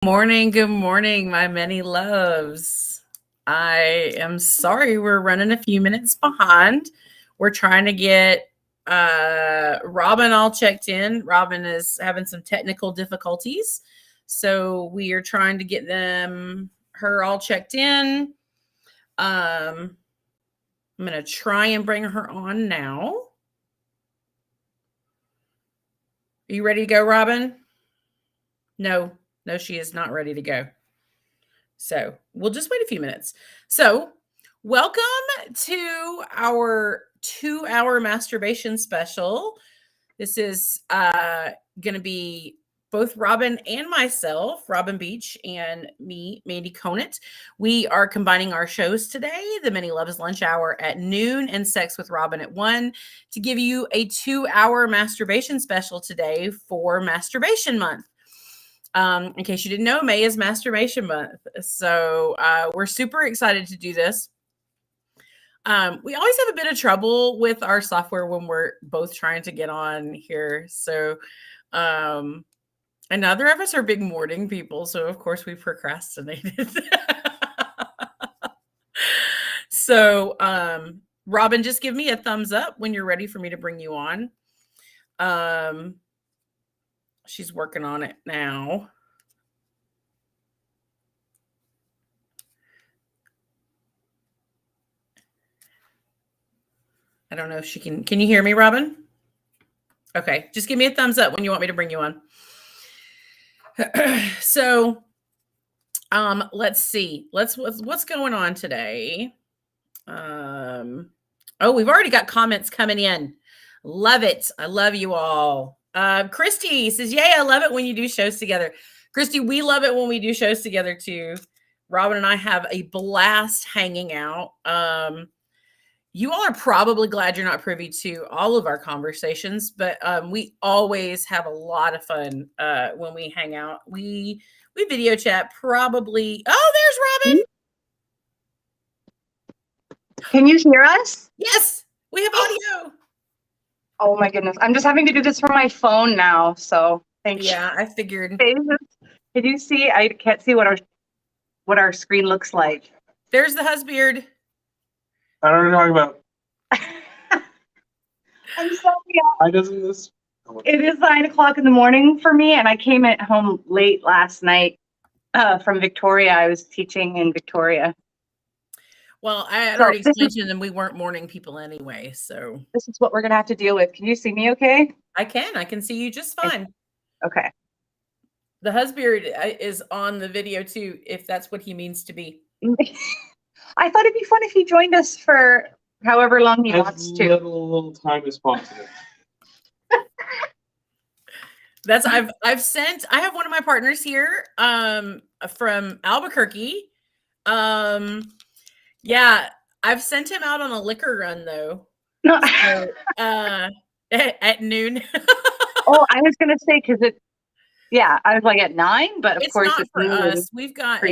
Good morning, my many loves. I am sorry we're running a few minutes behind. We're trying to get Robin all checked in. Robin is having some technical difficulties, so we are trying to get her all checked in. I'm going to try and bring her on now. Are you ready to go, Robin? No, she is not ready to go. So we'll just wait a few minutes. So welcome to our 2-hour masturbation special. This is going to be both Robin and myself, Robin Beach, and me, Mandee Conant. We are combining our shows today, The Many Loves Lunch Hour at noon and Sex with Robin at 1, to give you a 2-hour masturbation special today for Masturbation Month. In case you didn't know, May is Masturbation Month. So we're super excited to do this. We always have a bit of trouble with our software when we're both trying to get on here. So, and neither of us are big morning people. So, of course, we procrastinated. So, Robin, just give me a thumbs up when you're ready for me to bring you on. She's working on it now. I don't know if she can. Can you hear me, Robin? Okay, just give me a thumbs up when you want me to bring you on. So, let's see. What's going on today? Oh, we've already got comments coming in. Love it. I love you all. Christy says, yay, I love it when you do shows together. Christy, we love it when we do shows together too. Robin and I have a blast hanging out. You all are probably glad you're not privy to all of our conversations, but we always have a lot of fun when we hang out. We video chat probably. Oh, there's Robin. Can you hear us? Yes, we have audio. Oh my goodness. I'm just having to do this from my phone now, so thank you. Yeah, I figured. Can you see? I can't see what our screen looks like. There's the husband. I don't know what you're talking about. I'm sorry. Why doesn't this? It is 9:00 in the morning for me, and I came at home late last night from Victoria. I was teaching in Victoria. Well, I had already explained to them we weren't morning people anyway, so this is what we're gonna have to deal with. Can you see me okay? I can see you just fine. Okay. The husband is on the video too, if that's what he means to be. I thought it'd be fun if he joined us for however long he wants to. Little time is possible. That's I have one of my partners here from Albuquerque. Yeah, I've sent him out on a liquor run though. So, at noon. Oh, I was gonna say because I was like at 9, but of course it's not for us. We've got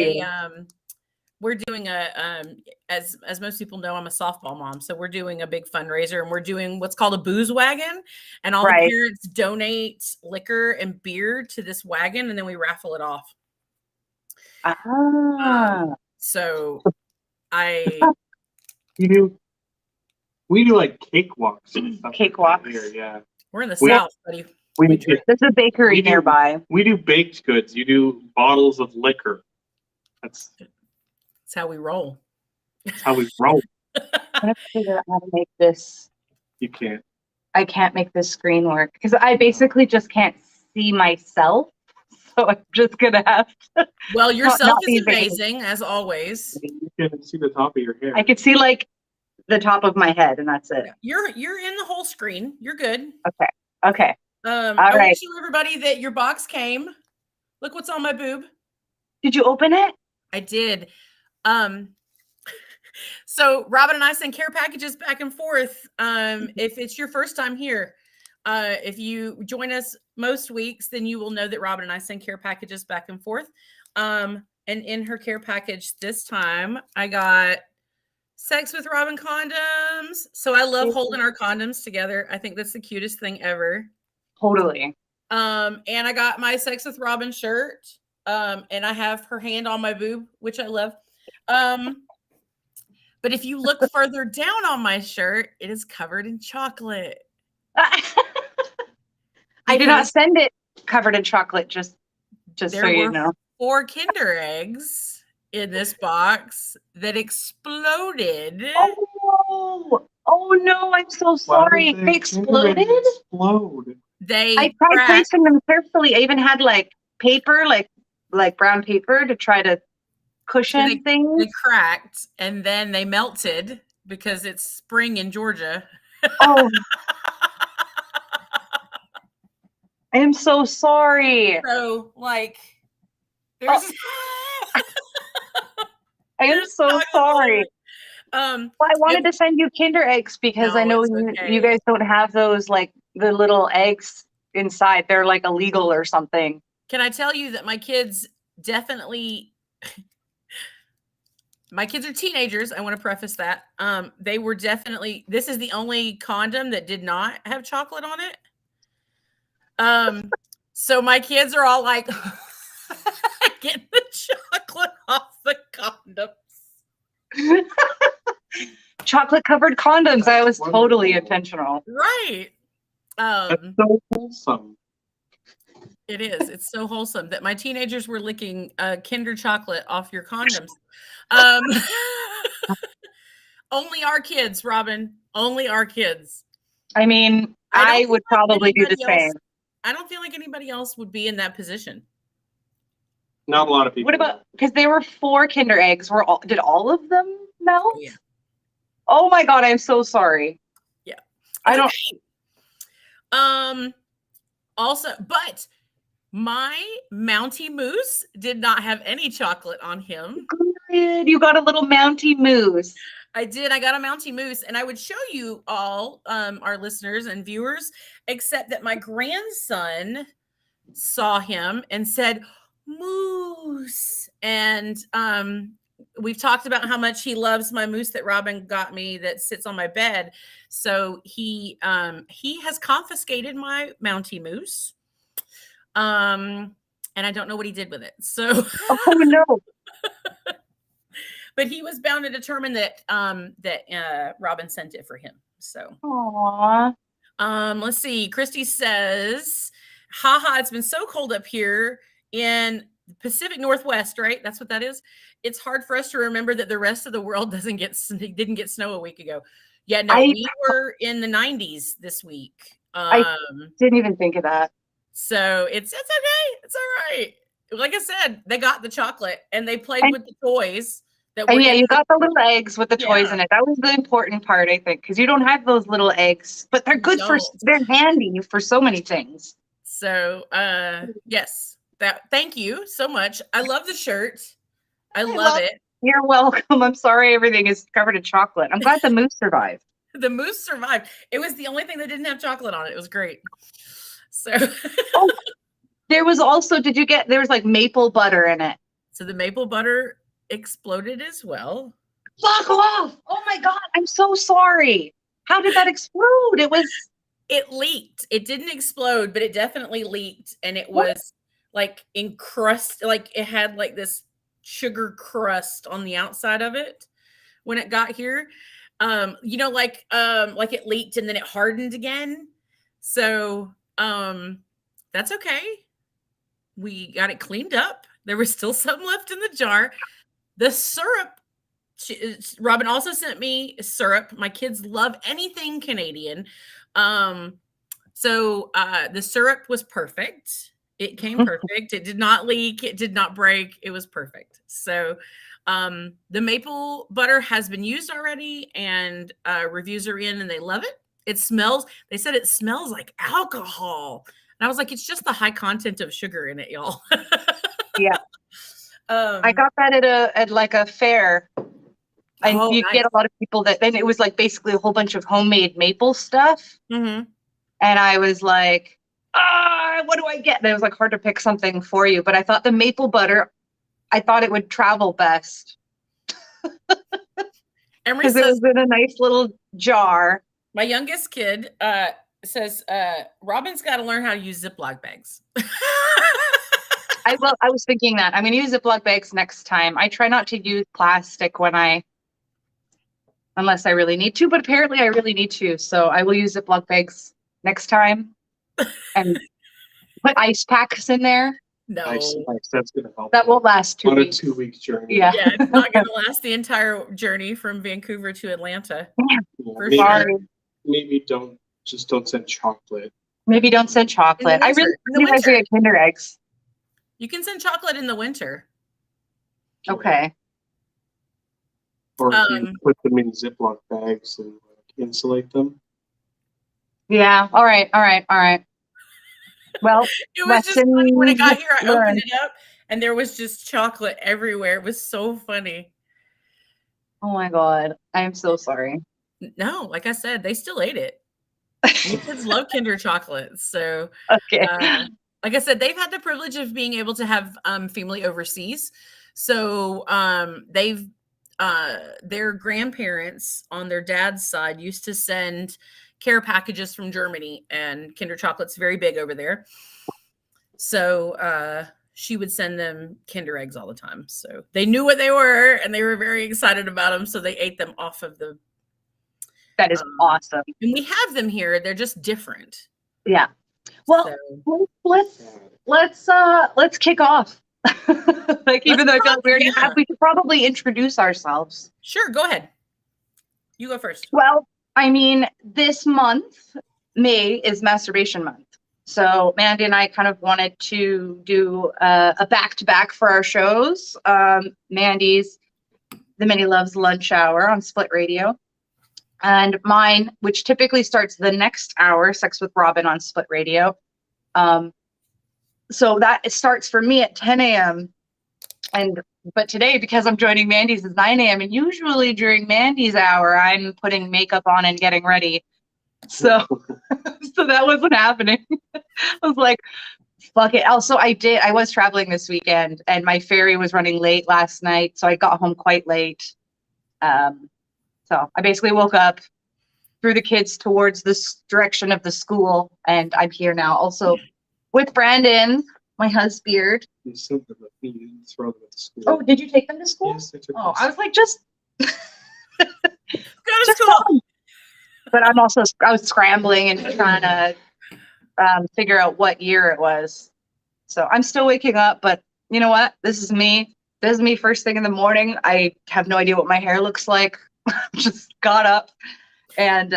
we're doing as most people know, I'm a softball mom, so we're doing a big fundraiser, and we're doing what's called a booze wagon, and all the parents donate liquor and beer to this wagon, and then we raffle it off. So we do like cakewalks and stuff. Cakewalks. Here, yeah. We're in the South, buddy. There's a bakery nearby. We do baked goods. You do bottles of liquor. That's how we roll. That's how we roll. I'm gonna figure out how to make this. You can't. I can't make this screen work because I basically just can't see myself. So I'm just gonna have to. Well, yourself is amazing as always. You can see the top of your hair. I could see like the top of my head, and that's it. You're in the whole screen. You're good. Okay. I want to show everybody that your box came. Look what's on my boob. Did you open it? I did. So Robin and I send care packages back and forth. If it's your first time here, if you join us most weeks, then you will know that Robin and I send care packages back and forth. And in her care package this time, I got Sex with Robin condoms. So I love holding our condoms together. I think that's the cutest thing ever. Totally. And I got my Sex with Robin shirt. and I have her hand on my boob, which I love. But if you look further down on my shirt, it is covered in chocolate. I did not send it covered in chocolate, just so you know. 4 Kinder eggs in this box that exploded. Oh no, I'm so sorry. They exploded? Explode. I tried placing them carefully. I even had like paper, like brown paper to try to cushion things. They cracked and then they melted because it's spring in Georgia. Oh. I am so sorry. So, like, there's. I am so sorry. Well, I wanted to send you Kinder eggs because I know you guys don't have those, like the little eggs inside. They're like illegal or something. Can I tell you that my kids definitely. My kids are teenagers. I want to preface that. They were definitely. This is the only condom that did not have chocolate on it. So my kids are all like, get the chocolate off the condoms. Chocolate covered condoms. That was totally intentional. Right. That's so wholesome. It is. It's so wholesome that my teenagers were licking Kinder chocolate off your condoms. Only our kids, Robin. Only our kids. I mean, I would probably do the same. I don't feel like anybody else would be in that position. Not a lot of people. What about, because there were 4 Kinder eggs. Did all of them melt? Yeah. Oh my God, I'm so sorry. Yeah. I don't. Also, but my Mountie Moose did not have any chocolate on him. Good. You got a little Mountie Moose. I did. I got a Mountie Moose, and I would show you all, our listeners and viewers, except that my grandson saw him and said, Moose. And we've talked about how much he loves my moose that Robin got me that sits on my bed. So he has confiscated my Mountie Moose. And I don't know what he did with it. So oh no. But he was bound to determine that Robin sent it for him. So Aww. Let's see. Christy says, haha, it's been so cold up here in the Pacific Northwest, right? That's what that is. It's hard for us to remember that the rest of the world didn't get snow a week ago. Yeah, no, we were in the 90s this week. I didn't even think of that. So it's okay. It's all right. Like I said, they got the chocolate and they played with the toys. And yeah, you got the little eggs with the toys in it. That was the important part, I think, because you don't have those little eggs, but they're good they're handy for so many things. So, yes, thank you so much. I love the shirt. I love it. You're welcome. I'm sorry everything is covered in chocolate. I'm glad the moose survived. The moose survived. It was the only thing that didn't have chocolate on it. It was great. So, there was also, there was like maple butter in it. So the maple butter exploded as well. Fuck off! Oh my God, I'm so sorry. How did that explode? It leaked. It didn't explode, but it definitely leaked, and it was like encrusted. Like it had like this sugar crust on the outside of it when it got here. Like it leaked and then it hardened again. So that's okay. We got it cleaned up. There was still some left in the jar. The syrup, Robin also sent me syrup. My kids love anything Canadian. So the syrup was perfect. It came perfect. It did not leak. It did not break. It was perfect. So the maple butter has been used already, and reviews are in and they love it. They said it smells like alcohol. And I was like, it's just the high content of sugar in it, y'all. Yeah. I got that at like a fair. And you get a lot of people and it was like basically a whole bunch of homemade maple stuff. Mm-hmm. And I was like, what do I get? And it was like hard to pick something for you. But I thought the maple butter, I thought it would travel best. Because it was in a nice little jar. My youngest kid says, Robin's got to learn how to use Ziploc bags. I was thinking that. I'm going to use Ziploc bags next time. I try not to use plastic unless I really need to, but apparently I really need to. So I will use Ziploc bags next time and put ice packs in there. No. Ice, that's going to help. That won't last 2 weeks. On a 2-week journey. Yeah. Yeah, it's not going to last the entire journey from Vancouver to Atlanta. Yeah, maybe don't send chocolate. Maybe don't send chocolate. I really think I should get Kinder eggs. You can send chocolate in the winter. Okay. Or you put them in Ziploc bags and insulate them. Yeah. All right. Well, it was just funny when it got here. I opened it up and there was just chocolate everywhere. It was so funny. Oh my God. I am so sorry. No, like I said, they still ate it. The kids love Kinder chocolates. So, okay. Like I said, they've had the privilege of being able to have family overseas. So their grandparents on their dad's side used to send care packages from Germany, and Kinder chocolate's very big over there. So she would send them Kinder eggs all the time. So they knew what they were and they were very excited about them. So they ate them off of the. That is awesome. And we have them here. They're just different. Yeah. Well, let's kick off. Even though I feel weird, we should probably introduce ourselves. Sure, go ahead. You go first. Well, I mean, this month, May, is Masturbation Month. So Mandee and I kind of wanted to do a back-to-back for our shows. Mandee's The Many Loves Lunch Hour on Split Radio. And mine, which typically starts the next hour, Sex with Robin on Split Radio. So that starts for me at 10 a.m. But today, because I'm joining Mandee's, is 9 a.m. And usually during Mandee's hour, I'm putting makeup on and getting ready. So, so that wasn't happening. I was like, fuck it. Also, I was traveling this weekend and my ferry was running late last night. So I got home quite late. So I basically woke up, threw the kids towards this direction of the school, and I'm here now. Also with Brandon, my husband. You sent them at me, you didn't throw them at the school. Oh, did you take them to school? Yes, I took them. Oh, I was like, just go to school. But I was scrambling and trying to figure out what year it was. So I'm still waking up, but you know what? This is me. This is me first thing in the morning. I have no idea what my hair looks like. Just got up. And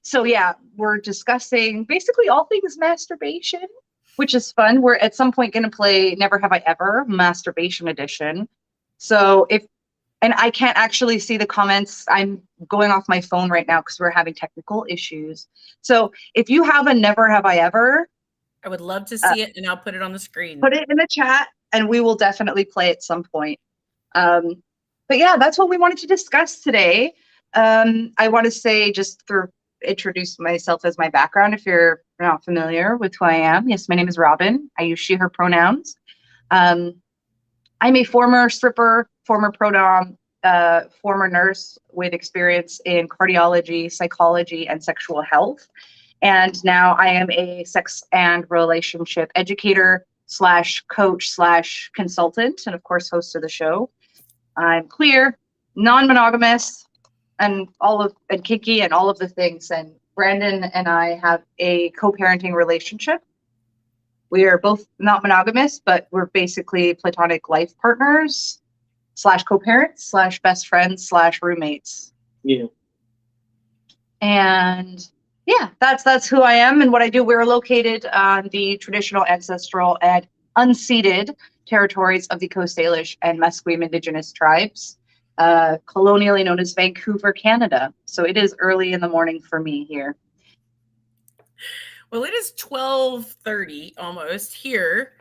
so, yeah, we're discussing basically all things masturbation, which is fun. We're at some point going to play Never Have I Ever, Masturbation Edition. So and I can't actually see the comments. I'm going off my phone right now because we're having technical issues. So if you have a Never Have I Ever, I would love to see it, and I'll put it on the screen. Put it in the chat, and we will definitely play at some point. But yeah, that's what we wanted to discuss today. I want to say, just to introduce myself as my background, if you're not familiar with who I am. Yes, my name is Robin. I use she, her pronouns. I'm a former stripper, former pro-dom, former nurse with experience in cardiology, psychology, and sexual health. And now I am a sex and relationship educator / coach / consultant, and of course, host of the show. I'm queer, non-monogamous, and kinky and all of the things. And Brandon and I have a co-parenting relationship. We are both not monogamous, but we're basically platonic life partners / co-parents / best friends / roommates. Yeah. And yeah, that's who I am and what I do. We're located on the traditional, ancestral, and unceded territories of the Coast Salish and Musqueam Indigenous tribes, colonially known as Vancouver, Canada. So it is early in the morning for me here. Well, it is 12:30 almost here.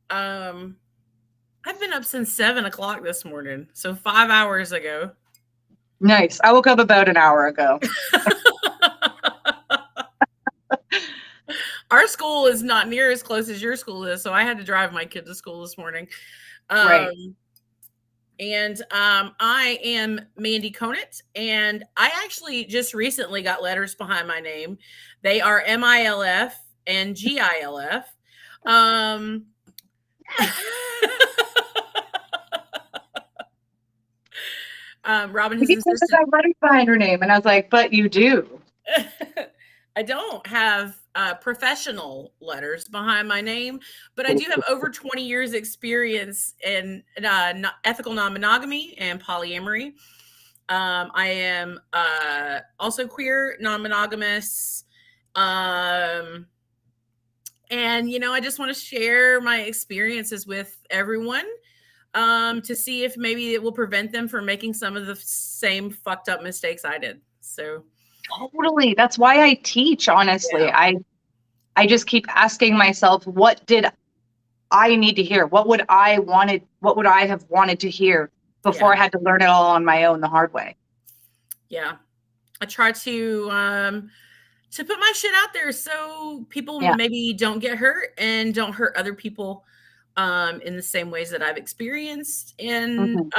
I've been up since 7 o'clock this morning, so 5 hours ago. Nice. I woke up about an hour ago. Our school is not near as close as your school is, so I had to drive my kid to school this morning. Right. And I am Mandee Conant, and I actually just recently got letters behind my name. They are MILF and GILF. Robin, You his keep saying that assistant. letters behind her name, and I was like, but you do. I don't have professional letters behind my name, but I do have over 20 years experience in ethical non-monogamy and polyamory. I am also queer, non-monogamous. And, I just want to share my experiences with everyone to see if maybe it will prevent them from making some of the same fucked up mistakes I did. So Totally. That's why I teach, honestly. yeah. I just keep asking myself, what did I need to hear? What would I have wanted to hear before I had to learn it all on my own the hard way? Yeah. I try to put my shit out there so people maybe don't get hurt and don't hurt other people in the same ways that I've experienced. And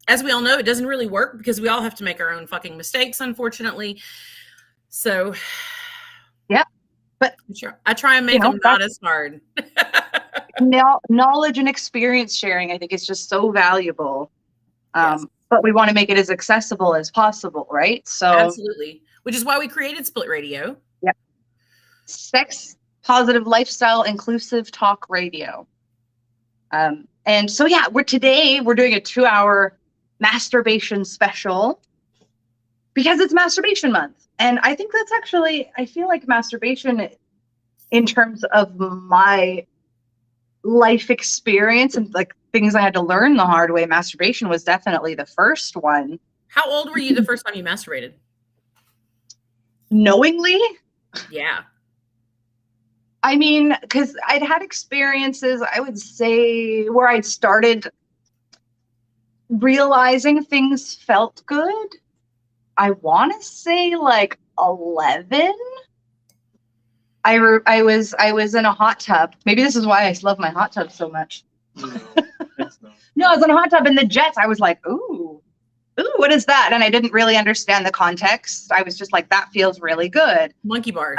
as we all know, it doesn't really work because we all have to make our own fucking mistakes, unfortunately. So yeah, but I try and make them not as hard. Knowledge and experience sharing, I think, is just so valuable. But we want to make it as accessible as possible, right? So absolutely, which is why we created Split Radio. Yeah, sex positive lifestyle inclusive talk radio. And so we're doing a 2-hour masturbation special because it's Masturbation Month, and I think that's actually, I feel like masturbation, in terms of my life experience and like things I had to learn the hard way, masturbation was definitely the first one. How old were you the first time you masturbated? Knowingly? Yeah. I mean, because I'd had experiences, I would say, where I'd started realizing things felt good. I want to say like 11. I was in a hot tub. Maybe this is why I love my hot tub so much. No, I was in a hot tub in the jets. I was like, ooh, what is that? And I didn't really understand the context. I was just like, that feels really good. Monkey bars.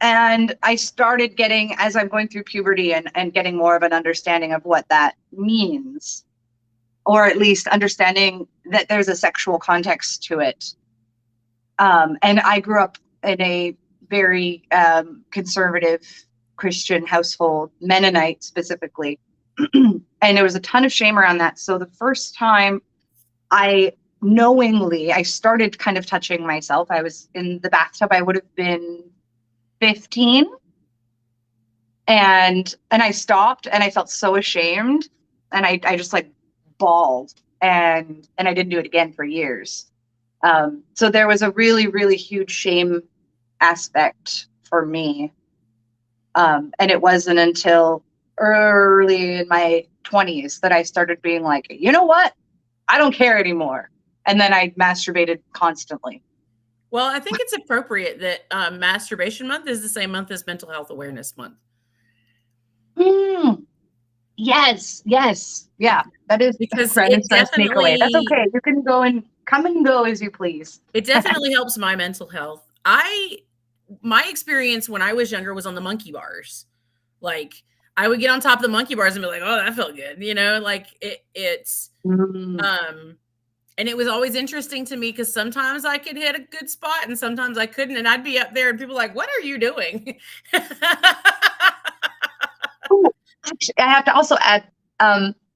And I started getting, as I'm going through puberty and getting more of an understanding of what that means, or at least understanding that there's a sexual context to it. And I grew up in a very conservative Christian household, Mennonite specifically. And there was a ton of shame around that. So the first time I started kind of touching myself, I was in the bathtub. I would have been 15. And I stopped and I felt so ashamed. And I just like bawled and I didn't do it again for years. So there was a really, really huge shame aspect for me. And it wasn't until early in my 20s that I started being like, you know what? I don't care anymore. And then I masturbated constantly. Well, I think it's appropriate that Masturbation Month is the same month as Mental Health Awareness Month. Yes. Yeah, that is because it definitely. That's okay. You can go and come and go as you please. It definitely helps my mental health. My experience when I was younger was on the monkey bars. Like I would get on top of the monkey bars and be like, "Oh, that felt good," like it's. And it was always interesting to me because sometimes I could hit a good spot and sometimes I couldn't, and I'd be up there and people were like, "What are you doing?" Ooh, actually, I have to also add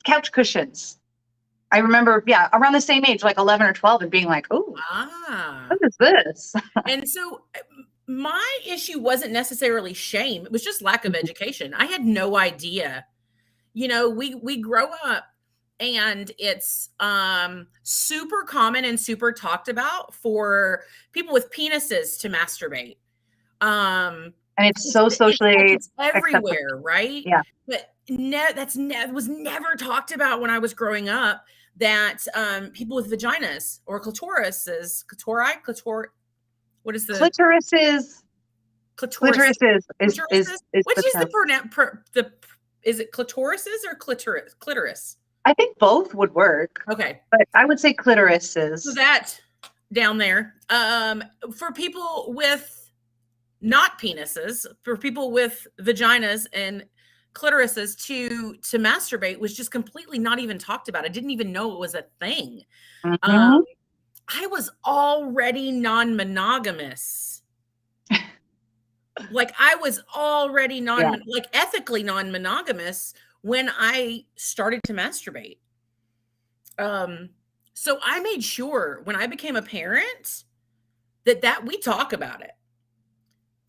couch cushions. I remember, around the same age, like 11 or 12, and being like, "Oh, what is this?" And so my issue wasn't necessarily shame; it was just lack of education. I had no idea. We grow up. And it's super common and super talked about for people with penises to masturbate. And it's so socially it's everywhere, right? Yeah. But was never talked about when I was growing up. That people with vaginas or clitorises, what is the clitorises? Clitorises is which is the is it clitorises or clitoris? I think both would work. Okay. But I would say clitorises. So that down there, for people with not penises, for people with vaginas and clitorises to masturbate was just completely not even talked about. I didn't even know it was a thing. Mhm. I was already non-monogamous. Like I was already Yeah. like ethically non-monogamous when I started to masturbate. So I made sure when I became a parent that we talk about it.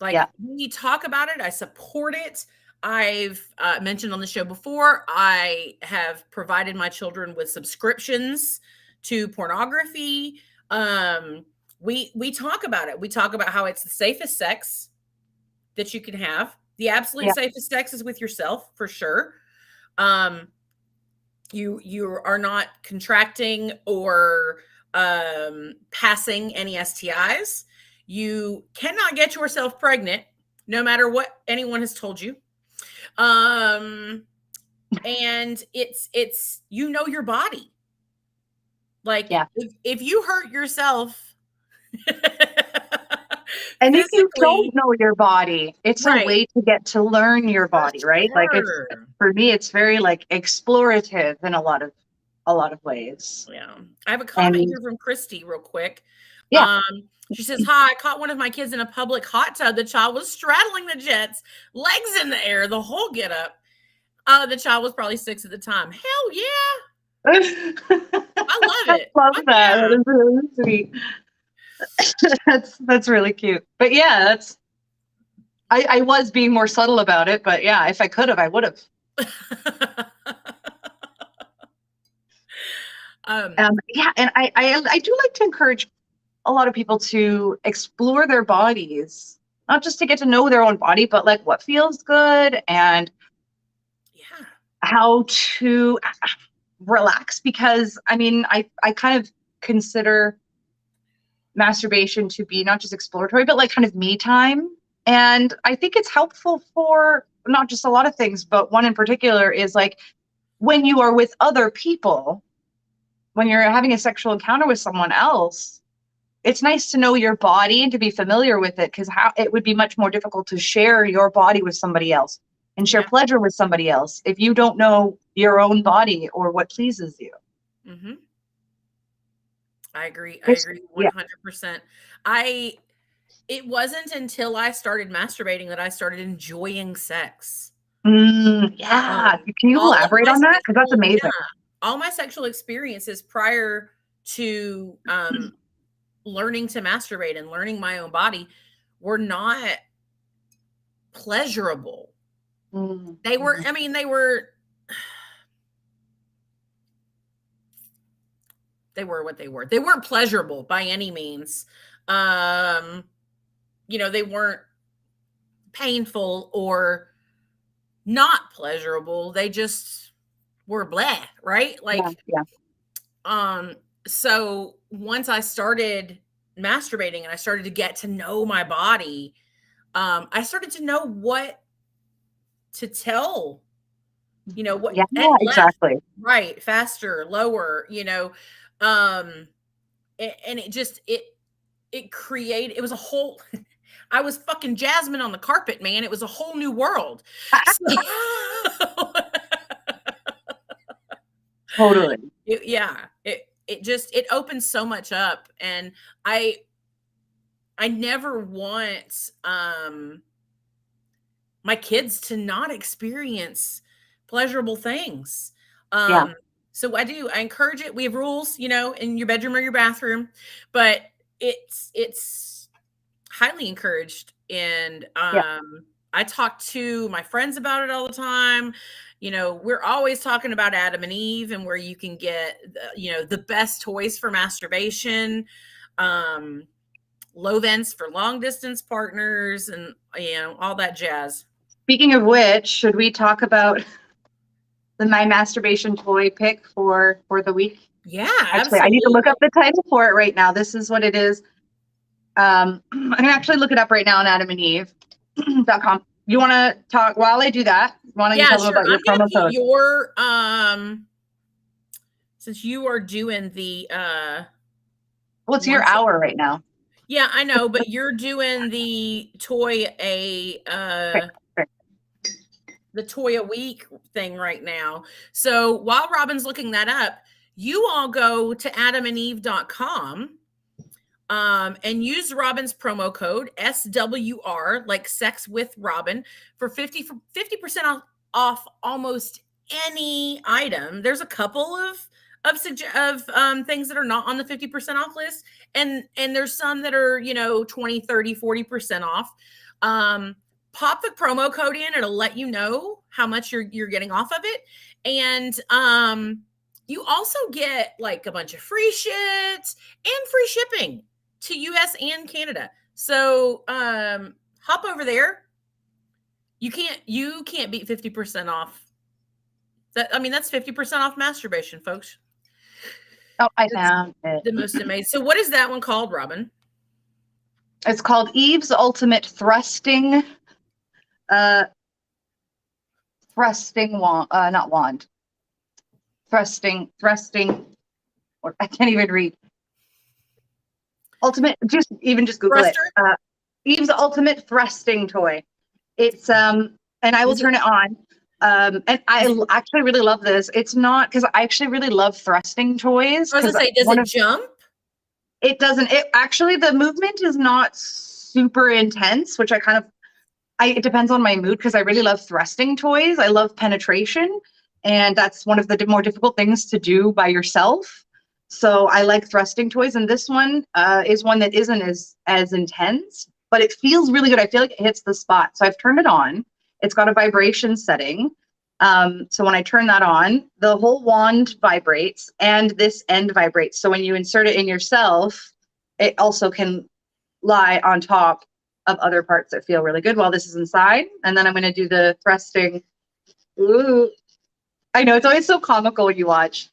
Like Yeah. we talk about it. I support it. I've mentioned on the show before, I have provided my children with subscriptions to pornography. We talk about it. We talk about how it's the safest sex that you can have. The absolute Yeah. safest sex is with yourself for sure. Um, you are not contracting or passing any STIs. You cannot get yourself pregnant, no matter what anyone has told you. And it's you know your body. Like Yeah. if you hurt yourself And if you physically, don't know your body, it's a right? way to get to learn your For body, right? Like it's, sure. for me, it's very like explorative in a lot of ways. Yeah. I have a comment And here from Christy real quick. yeah. She says, "Hi, I caught one of my kids in a public hot tub. The child was straddling the jets, legs in the air, the whole get up. The child was probably 6 at the time. Hell yeah. I love it. Love Fuck that. yeah. That is really sweet. That's really cute. But yeah, that's I was being more subtle about it, but yeah, if I could have, I would have. Yeah, and I do like to encourage a lot of people to explore their bodies, not just to get to know their own body, but like what feels good and yeah. how to relax. Because I mean, I kind of consider masturbation to be not just exploratory, but like kind of me time. And I think it's helpful for not just a lot of things, but one in particular is like when you are with other people, when you're having a sexual encounter with someone else, it's nice to know your body and to be familiar with it, because how it would be much more difficult to share your body with somebody else and share Yeah. pleasure with somebody else if you don't know your own body or what pleases you. Mm-hmm. I agree. I It's, agree yeah. 100%. It wasn't until I started masturbating that I started enjoying sex. Yeah. Um, Can you all of elaborate my on that? Because that's sexual, yeah, amazing. all my sexual experiences prior to learning to masturbate and learning my own body were not pleasurable. They were, Mm-hmm. I mean, they were what they were. They weren't pleasurable by any means. They weren't painful or not pleasurable. They just were blah, right? Yeah. Like, Yeah. so once I started masturbating and I started to get to know my body, I started to know what to tell, what Yeah. and left, Exactly. right, faster, lower, um, and it created, it was a whole, I was fucking Jasmine on the carpet, man. It was a whole new world. So, Totally. it opens so much up, and I never want my kids to not experience pleasurable things. Yeah. So I encourage it. We have rules, in your bedroom or your bathroom, but it's highly encouraged. And Yeah. I talk to my friends about it all the time. We're always talking about Adam and Eve and where you can get, the best toys for masturbation, low vents for long distance partners, and all that jazz. Speaking of which, should we talk about my masturbation toy pick for the week? Yeah, Actually, I need to look absolutely. up the title for it right now. This is what it is. I can actually look it up right now on adamandeve.com. You want to talk while I do that? Why don't you Yeah, tell them sure. about I'm your gonna promo put code? your since you are doing the Well, it's your hour right now. yeah, I know, but you're doing the toy Quick. the toy a week thing right now. So while Robin's looking that up, you all go to adamandeve.com and use Robin's promo code SWR, like sex with Robin, for 50% off almost any item. There's a couple of things that are not on the 50% off list, and there's some that are 20, 30, 40% off. Pop the promo code in, it'll let you know how much you're getting off of it. And you also get like a bunch of free shit and free shipping to US and Canada. So hop over there. You can't beat 50% off. That's 50% off masturbation, folks. Oh, I found it. The most amazing. So what is that one called, Robin? It's called Eve's Ultimate Thrusting not wand. Thrusting, or I can't even read. Ultimate, just Google Thruster? it. Eve's Ultimate Thrusting Toy. It's and I will turn it on. And I actually really love this. It's not, because I actually really love thrusting toys. I was gonna say, does it jump? It doesn't. It actually, the movement is not super intense, which it depends on my mood, because I really love thrusting toys. I love penetration, and that's one of the more difficult things to do by yourself. So I like thrusting toys, and this one is one that isn't as intense, but it feels really good. I feel like it hits the spot. So I've turned it on. It's got a vibration setting. So when I turn that on, the whole wand vibrates and this end vibrates. So when you insert it in yourself, it also can lie on top of other parts that feel really good while this is inside. And then I'm going to do the thrusting. Ooh. I know, it's always so comical when you watch.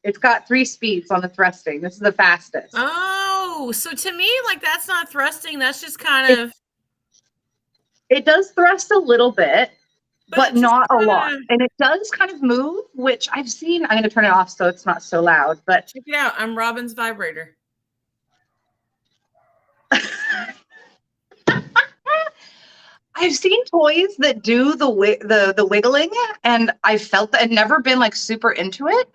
It's got 3 speeds on the thrusting. This is the fastest. Oh, so to me, like, that's not thrusting. That's just kind of. It does thrust a little bit, but not a lot. And it does kind of move, which I've seen. I'm going to turn it off so it's not so loud. But check it out. I'm Robin's vibrator. I've seen toys that do the wiggling, and I felt that I'd never been like super into it.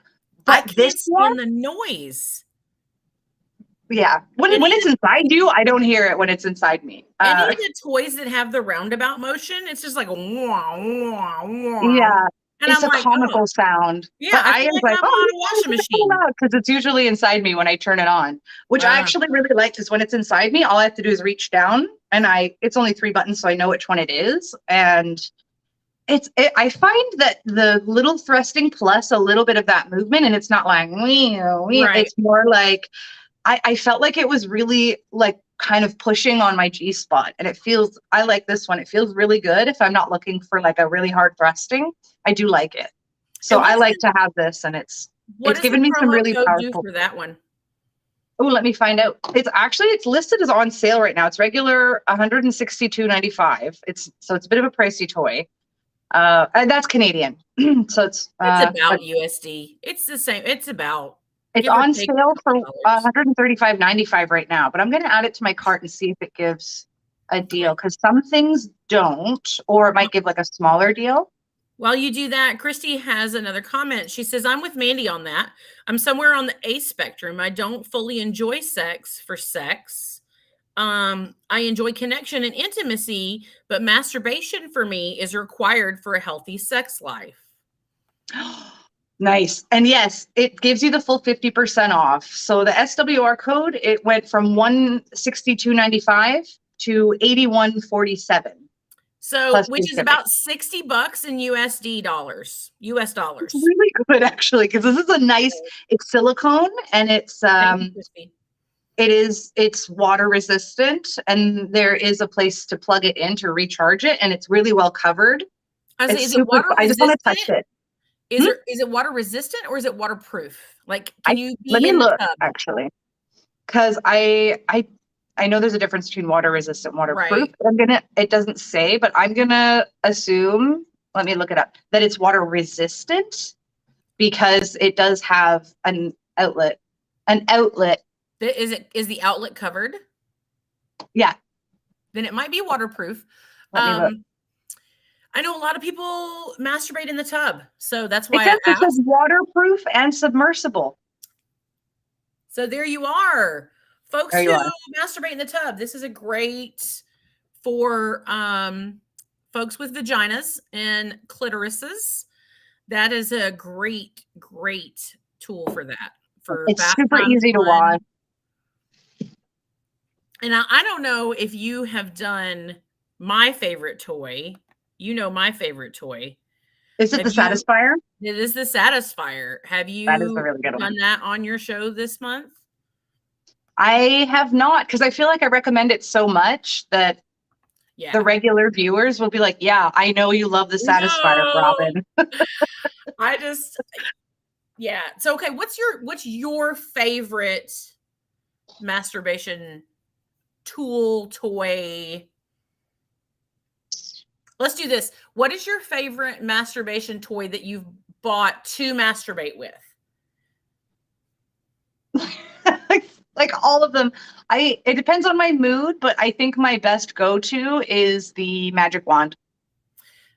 But this one, the noise. Yeah, when it's inside you, I don't hear it when it's inside me. Any of the toys that have the roundabout motion, it's just like wah, wah, wah. Yeah, and it's a comical sound. Yeah, but I am like, I'm on a washing machine, because it's usually inside me when I turn it on, which I actually really like, because when it's inside me, all I have to do is reach down, and it's only 3 buttons, so I know which one it is, and I find that the little thrusting plus a little bit of that movement, and it's not like it's more like. I felt like it was really like kind of pushing on my G-spot, and I like this one. It feels really good. If I'm not looking for like a really hard thrusting, I do like it. So I like to have this, and it's given me some really powerful. For that one? Oh, let me find out. It's listed as on sale right now. It's regular $162.95. It's a bit of a pricey toy. And that's Canadian. So it's about USD. It's the same. It's about. It's on sale for $135.95 right now, but I'm going to add it to my cart and see if it gives a deal, because some things don't, or it might give like a smaller deal. While you do that, Christy has another comment. She says, I'm with Mandee on that. I'm somewhere on the A spectrum. I don't fully enjoy sex for sex. I enjoy connection and intimacy, but masturbation for me is required for a healthy sex life. Nice. And yes, it gives you the full 50% off. So the SWR code, it went from $162.95 to $81.47. So, which is about $60 in US dollars. It's really good, actually, because this is a nice. It's silicone, and it's water resistant, and there is a place to plug it in to recharge it, and it's really well covered. Is it water resistant? I just want to touch it. Is it water resistant, or is it waterproof? Like, can you be let me in look, the tub? actually, because I know there's a difference between water resistant and waterproof. Right. It doesn't say, but I'm gonna assume, let me look it up, that it's water resistant, because it does have an outlet. Is the outlet covered? Yeah. Then it might be waterproof. Let me look. I know a lot of people masturbate in the tub, so that's It why says I it says asked. waterproof and submersible. So there you are, folks There you who are. masturbate in the tub. This is a great for folks with vaginas and clitorises. That is a great, great tool for that. For It's bath super time easy to fun. wash. And I don't know if you have done my favorite toy. You know my favorite toy. Is it Have the you? Satisfier? It is the Satisfier. Have That is a you really good one. done that on your show this month? I have not, because I feel like I recommend it so much that Yeah. the regular viewers will be like, yeah, I know you love the Satisfier, No. Robin. I just yeah. So okay, what's your favorite masturbation tool, toy? Let's do this. What is your favorite masturbation toy that you've bought to masturbate with? Like all of them. It depends on my mood, but I think my best go-to is the magic wand,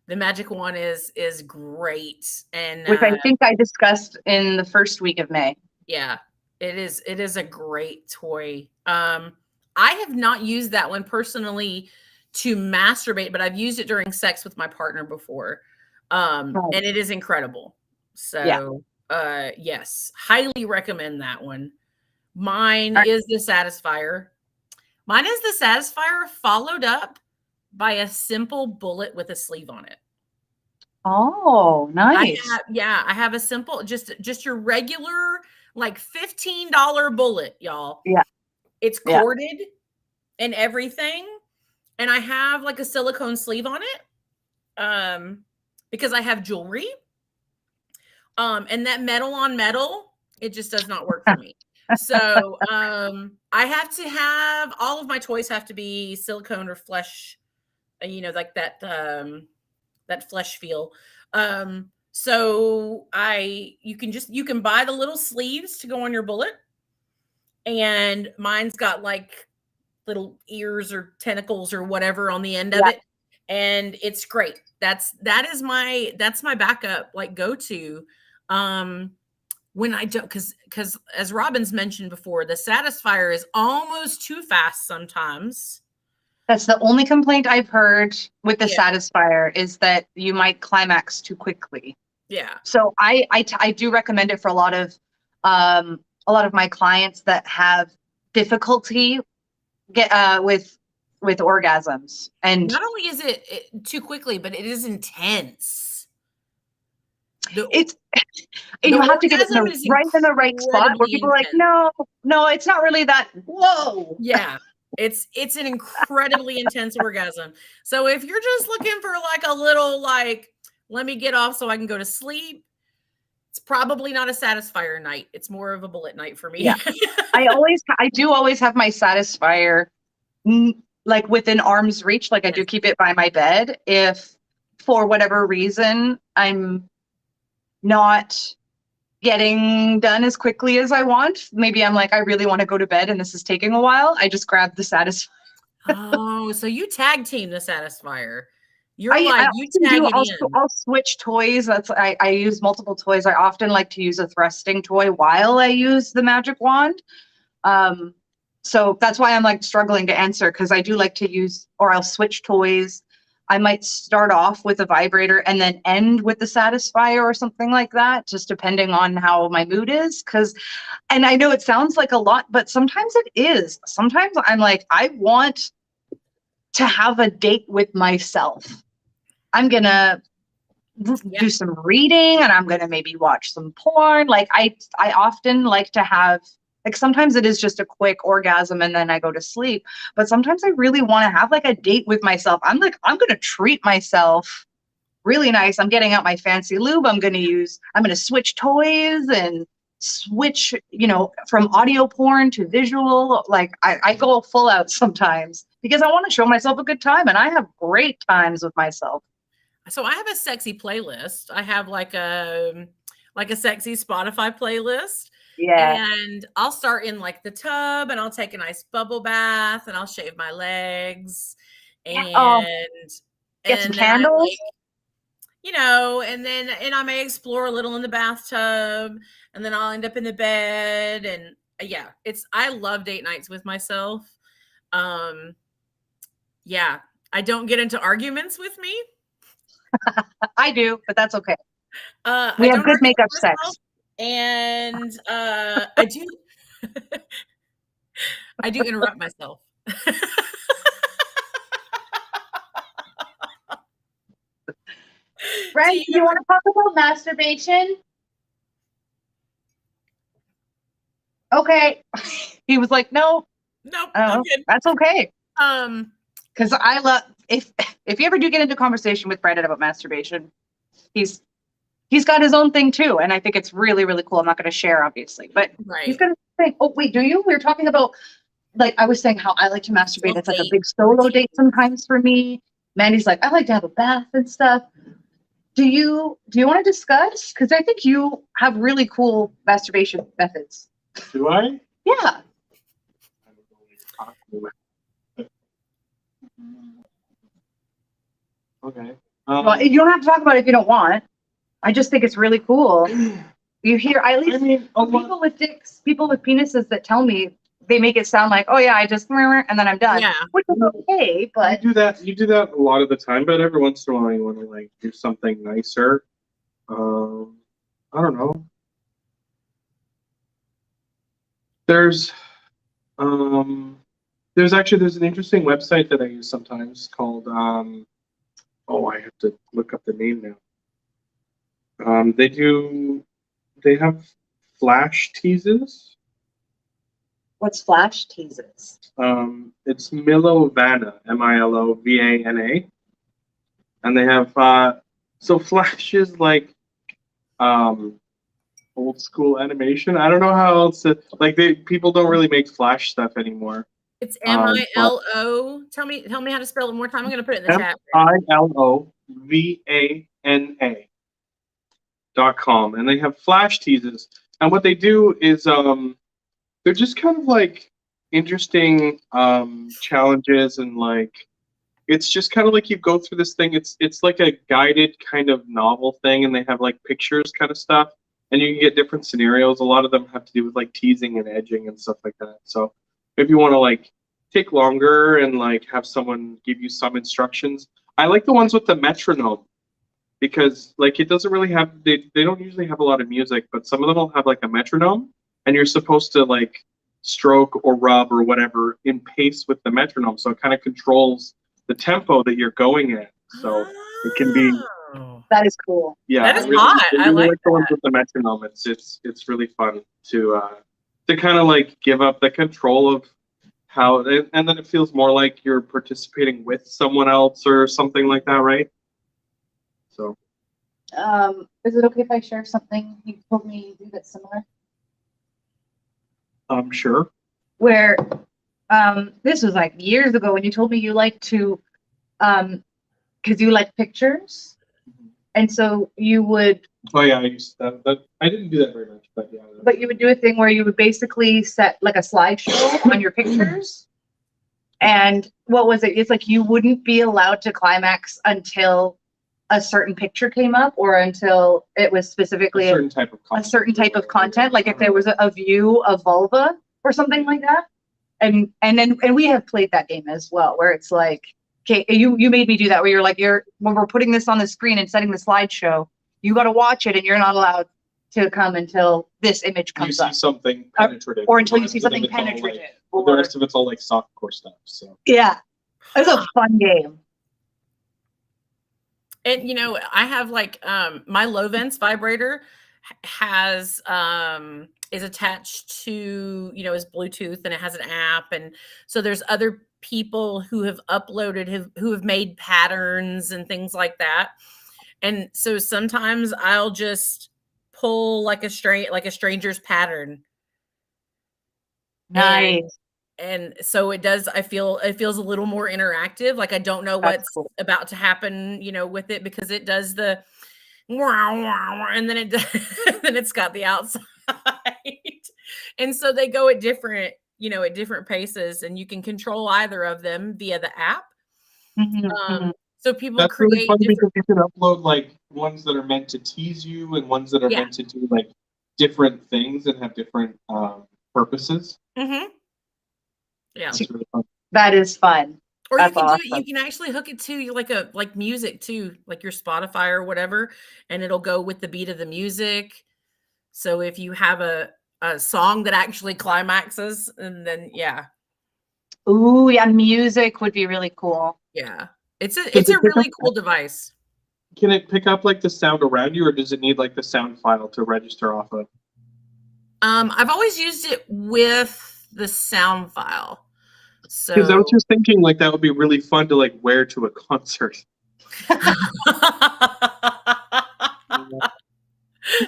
The magic wand is great, and which I think I discussed in the first week of May. yeah, it is a great toy. I have not used that one personally to masturbate, but I've used it during sex with my partner before. And it is incredible. So, yes, highly recommend that one. Mine is the Satisfier. Mine is the Satisfier followed up by a simple bullet with a sleeve on it. Oh, nice. I have a simple, just your regular, like $15 bullet, y'all. Yeah. It's corded and everything. And I have like a silicone sleeve on it. Because I have jewelry. And that metal on metal, it just does not work for me. So I have to have all of my toys have to be silicone or flesh, like that that flesh feel. So you can buy the little sleeves to go on your bullet. And mine's got like little ears or tentacles or whatever on the end of it. And it's great. That's my backup, like go-to. When I don't, because as Robin's mentioned before, the Satisfier is almost too fast sometimes. That's the only complaint I've heard with the Satisfier is that you might climax too quickly. Yeah. So I do recommend it for a lot of my clients that have difficulty with orgasms. And not only is it too quickly, but it is intense. You have to get it right in the right spot where people are like, no, it's not really that. Whoa. Yeah. It's an incredibly intense orgasm. So if you're just looking for like a little, like, let me get off so I can go to sleep, it's probably not a Satisfier night. It's more of a bullet night for me. Yeah. I do always have my Satisfier like within arm's reach. Like I do keep it by my bed. If for whatever reason I'm not getting done as quickly as I want, maybe I'm like, I really want to go to bed and this is taking a while, I just grab the Satisfier. Oh, so you tag team the Satisfier. You tag it in. I'll switch toys. I use multiple toys. I often like to use a thrusting toy while I use the magic wand. So that's why I'm like struggling to answer, because I do like to use, or I'll switch toys. I might start off with a vibrator and then end with the Satisfier or something like that, just depending on how my mood is. And I know it sounds like a lot, but sometimes it is. Sometimes I'm like, I want to have a date with myself. I'm going to do some reading and I'm going to maybe watch some porn. Like I often like to have, like sometimes it is just a quick orgasm and then I go to sleep. But sometimes I really want to have like a date with myself. I'm like, I'm going to treat myself really nice. I'm getting out my fancy lube. I'm going to switch toys and switch, from audio porn to visual. Like I go full out sometimes because I want to show myself a good time, and I have great times with myself. So I have a sexy playlist. I have like a sexy Spotify playlist. Yeah. And I'll start in like the tub and I'll take a nice bubble bath and I'll shave my legs and get some candles. and I may explore a little in the bathtub, and then I'll end up in the bed. And yeah, I love date nights with myself. Yeah, I don't get into arguments with me. I do, but that's okay. I We have don't good argue makeup with sex. myself, and I do. I do interrupt myself. Brent, do you want to talk about masturbation? Okay. He was like, no. Nope, I'm good. That's okay. Because I love if you ever do get into conversation with Brandon about masturbation, he's got his own thing too, and I think it's really, really cool. I'm not going to share, obviously, but he's going to say, "Oh, wait, do you?" We were talking about, like, I was saying how I like to masturbate. It's like a big solo date sometimes for me. Mandy's like, I like to have a bath and stuff. Do you want to discuss? Because I think you have really cool masturbation methods. Do I? Yeah. I don't know what you're talking about. Okay. Well, you don't have to talk about it if you don't want. I just think it's really cool. You hear, at least people with dicks, people with penises that tell me, they make it sound like, oh yeah, I just and then I'm done. Yeah. Which is okay, but you do that a lot of the time, but every once in a while you want to like do something nicer. I don't know. There's an interesting website that I use sometimes called I have to look up the name now. They have flash teases. What's flash teases? It's Milovana, Milovana, and they have so flash is like old school animation. I don't know how else to people don't really make flash stuff anymore. It's MILO. Tell me how to spell it one more time. I'm going to put it in the chat. MILOVANA.com, and they have flash teases. And what they do is they're just kind of like interesting challenges, and like it's just kind of like you go through this thing. It's like a guided kind of novel thing, and they have like pictures kind of stuff, and you can get different scenarios. A lot of them have to do with like teasing and edging and stuff like that. So if you want to like take longer and like have someone give you some instructions, I like the ones with the metronome, because like it doesn't really have they don't usually have a lot of music, but some of them will have like a metronome, and you're supposed to like stroke or rub or whatever in pace with the metronome, so it kind of controls the tempo that you're going at. So it can be that is cool. Yeah, that is hot. I like the ones with the metronome. It's really fun to kind of like give up the control of how, and then it feels more like you're participating with someone else or something like that, right? So is it okay if I share something you told me you do that's similar? Sure. Where this was like years ago when you told me you like to because you like pictures, and so you would I used that I didn't do that very much, but yeah. But you would do a thing where you would basically set like a slideshow on your pictures. And what was it? It's like you wouldn't be allowed to climax until a certain picture came up, or until it was specifically a certain type of content. Like if there was a view of vulva or something like that. And we have played that game as well, where it's like, okay, you made me do that, where you're like, when we're putting this on the screen and setting the slideshow, you got to watch it, and you're not allowed to come until this image comes up. You see something penetrative. Or until you see something penetrative. The rest of it's all like softcore stuff. So yeah, it's a fun game. And I have like my Lovence vibrator has is attached to his Bluetooth, and it has an app, and so there's other people who have uploaded who have made patterns and things like that. And so sometimes I'll just pull like a stranger's pattern. Nice. And so it does, it feels a little more interactive. Like I don't know what's about to happen, with it, because it does the and then then it's got the outside. And so they go at different paces, and you can control either of them via the app. So people That's really create fun different. because you can upload like ones that are meant to tease you and ones that are Yeah. meant to do like different things and have different purposes. Mm-hmm. Yeah. That's really fun. That is fun. Or you That's can do it. awesome. You can actually hook it to like music too, like your Spotify or whatever, and it'll go with the beat of the music. So if you have a song that actually climaxes, and then Ooh, yeah, music would be really cool. yeah, it's a Does it pick really up- cool device. Can it pick up like the sound around you, or does it need like the sound file to register off of? I've always used it with the sound file. Because I was So just thinking like that would be really fun to like wear to a concert.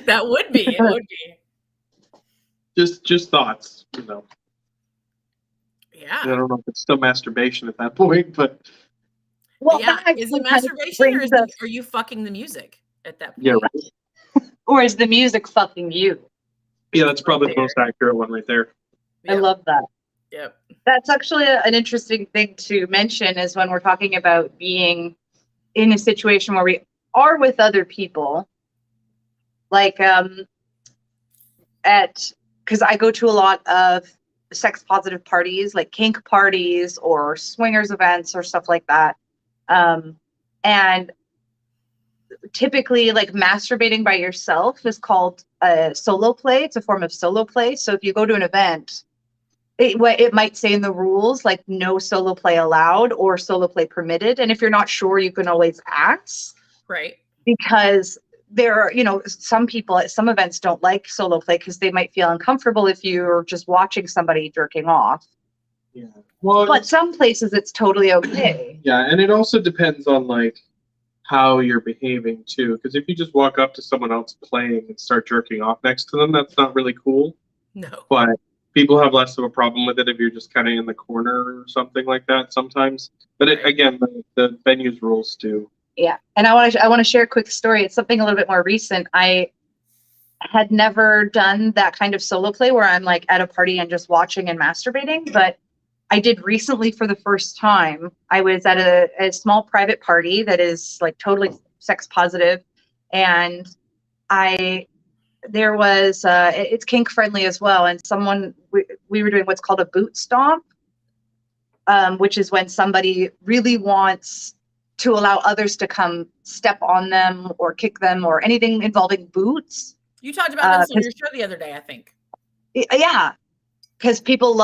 that would be. It would be. Just thoughts, you know. Yeah. I don't know if it's still masturbation at that point, but Well, Yeah. that Is actually it kind of masturbation or brings us, are you fucking the music at that point? yeah, right. or is the music fucking you? Yeah, that's probably the most accurate one right there. I Yep. love that. Yep. That's actually an interesting thing to mention is when we're talking about being in a situation where we are with other people, like because I go to a lot of sex positive parties, like kink parties or swingers events or stuff like that. And typically, like masturbating by yourself is called a solo play. It's a form of solo play. So if you go to an event, it might say in the rules like no solo play allowed or solo play permitted. And if you're not sure, you can always ask. Right. Because there are, some people at some events don't like solo play because they might feel uncomfortable if you're just watching somebody jerking off. Yeah. Well, But some places it's totally okay. yeah, and it also depends on like how you're behaving too. Because if you just walk up to someone else playing and start jerking off next to them, that's not really cool. No. But people have less of a problem with it if you're just kind of in the corner or something like that sometimes. But again, the venue's rules do. Yeah, and I want to share a quick story. It's something a little bit more recent. I had never done that kind of solo play where I'm like at a party and just watching and masturbating, but I did recently for the first time. I was at a small private party that is like totally sex positive, and there was it's kink friendly as well, and we were doing what's called a boot stomp, which is when somebody really wants to allow others to come step on them or kick them or anything involving boots. You talked about this on your show the other day, I think. Yeah, because some people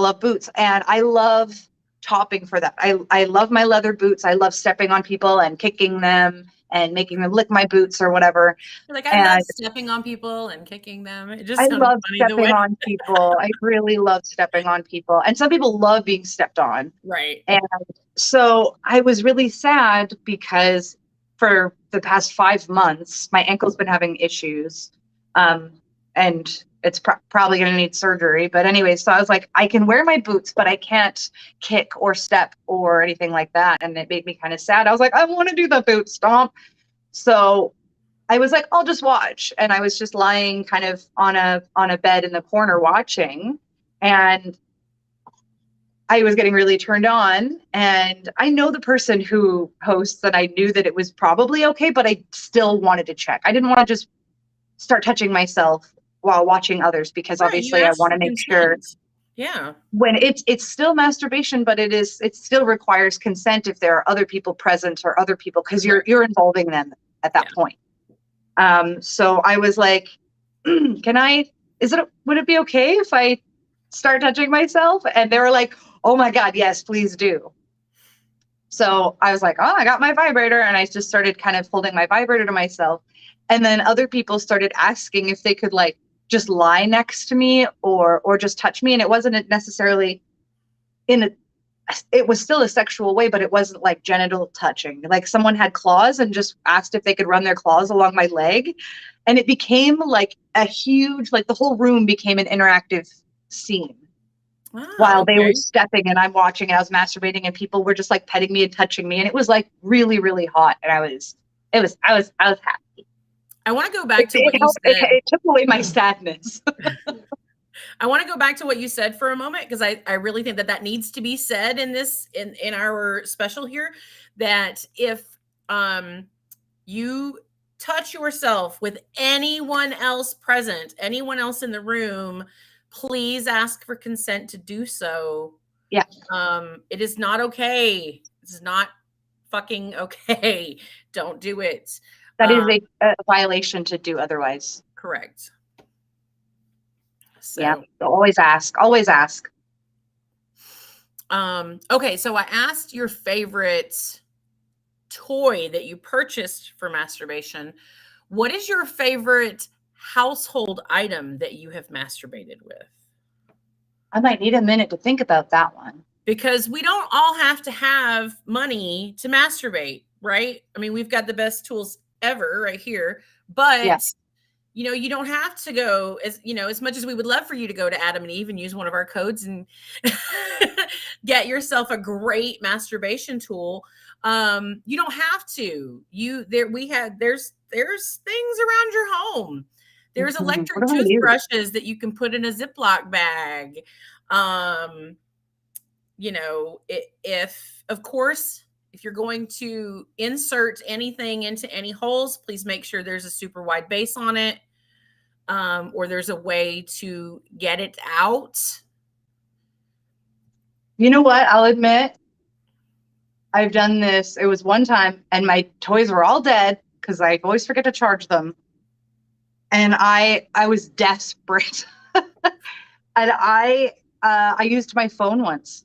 love boots, and I love topping for that. I love my leather boots. I love stepping on people and kicking them and making them lick my boots or whatever. Like I love stepping on people and kicking them. It just I sounds love funny the way. stepping on people. I really love stepping on people. And some people love being stepped on. Right. And so I was really sad because for the past 5 months, my ankle's been having issues. And it's probably going to need surgery. But anyway, so I was like, I can wear my boots, but I can't kick or step or anything like that. And it made me kind of sad. I was like, I want to do the boot stomp. So I was like, I'll just watch. And I was just lying kind of on a bed in the corner watching. And I was getting really turned on. And I know the person who hosts, and I knew that it was probably okay, but I still wanted to check. I didn't want to just start touching myself while watching others, because obviously I want to make sure. Yeah. When it's still masturbation, but it still requires consent if there are other people present or other people, because you're involving them at that point. So I was like, would it be okay if I start touching myself? And they were like, oh my God, yes, please do. So I was like, oh, I got my vibrator. And I just started kind of holding my vibrator to myself. And then other people started asking if they could like just lie next to me or just touch me. And it wasn't necessarily it was still a sexual way, but it wasn't like genital touching. Like someone had claws and just asked if they could run their claws along my leg. And it became like a huge, like the whole room became an interactive scene. While they were stepping and I'm watching and I was masturbating and people were just like petting me and touching me. And it was like really, really hot. And I was happy. I want to go back to what you said. It took away my sadness. I want to go back to what you said for a moment because I really think that needs to be said in this in our special here, that if you touch yourself with anyone else present, anyone else in the room, please ask for consent to do so. Yeah. It is not okay. It's not fucking okay. Don't do it. That is a violation to do otherwise. Correct. So, yeah. So always ask. Always ask. Okay, so I asked your favorite toy that you purchased for masturbation. What is your favorite household item that you have masturbated with? I might need a minute to think about that one. Because we don't all have to have money to masturbate, right? I mean, we've got the best tools ever right here, but you don't have to go as much as we would love for you to go to Adam and Eve and use one of our codes and get yourself a great masturbation tool. You don't have to. There's things around your home. There's electric toothbrushes that you can put in a Ziploc bag. If you're going to insert anything into any holes, please make sure there's a super wide base on it, or there's a way to get it out. You know what? I'll admit, I've done this. It was one time, and my toys were all dead because I always forget to charge them. And I was desperate, and I used my phone once.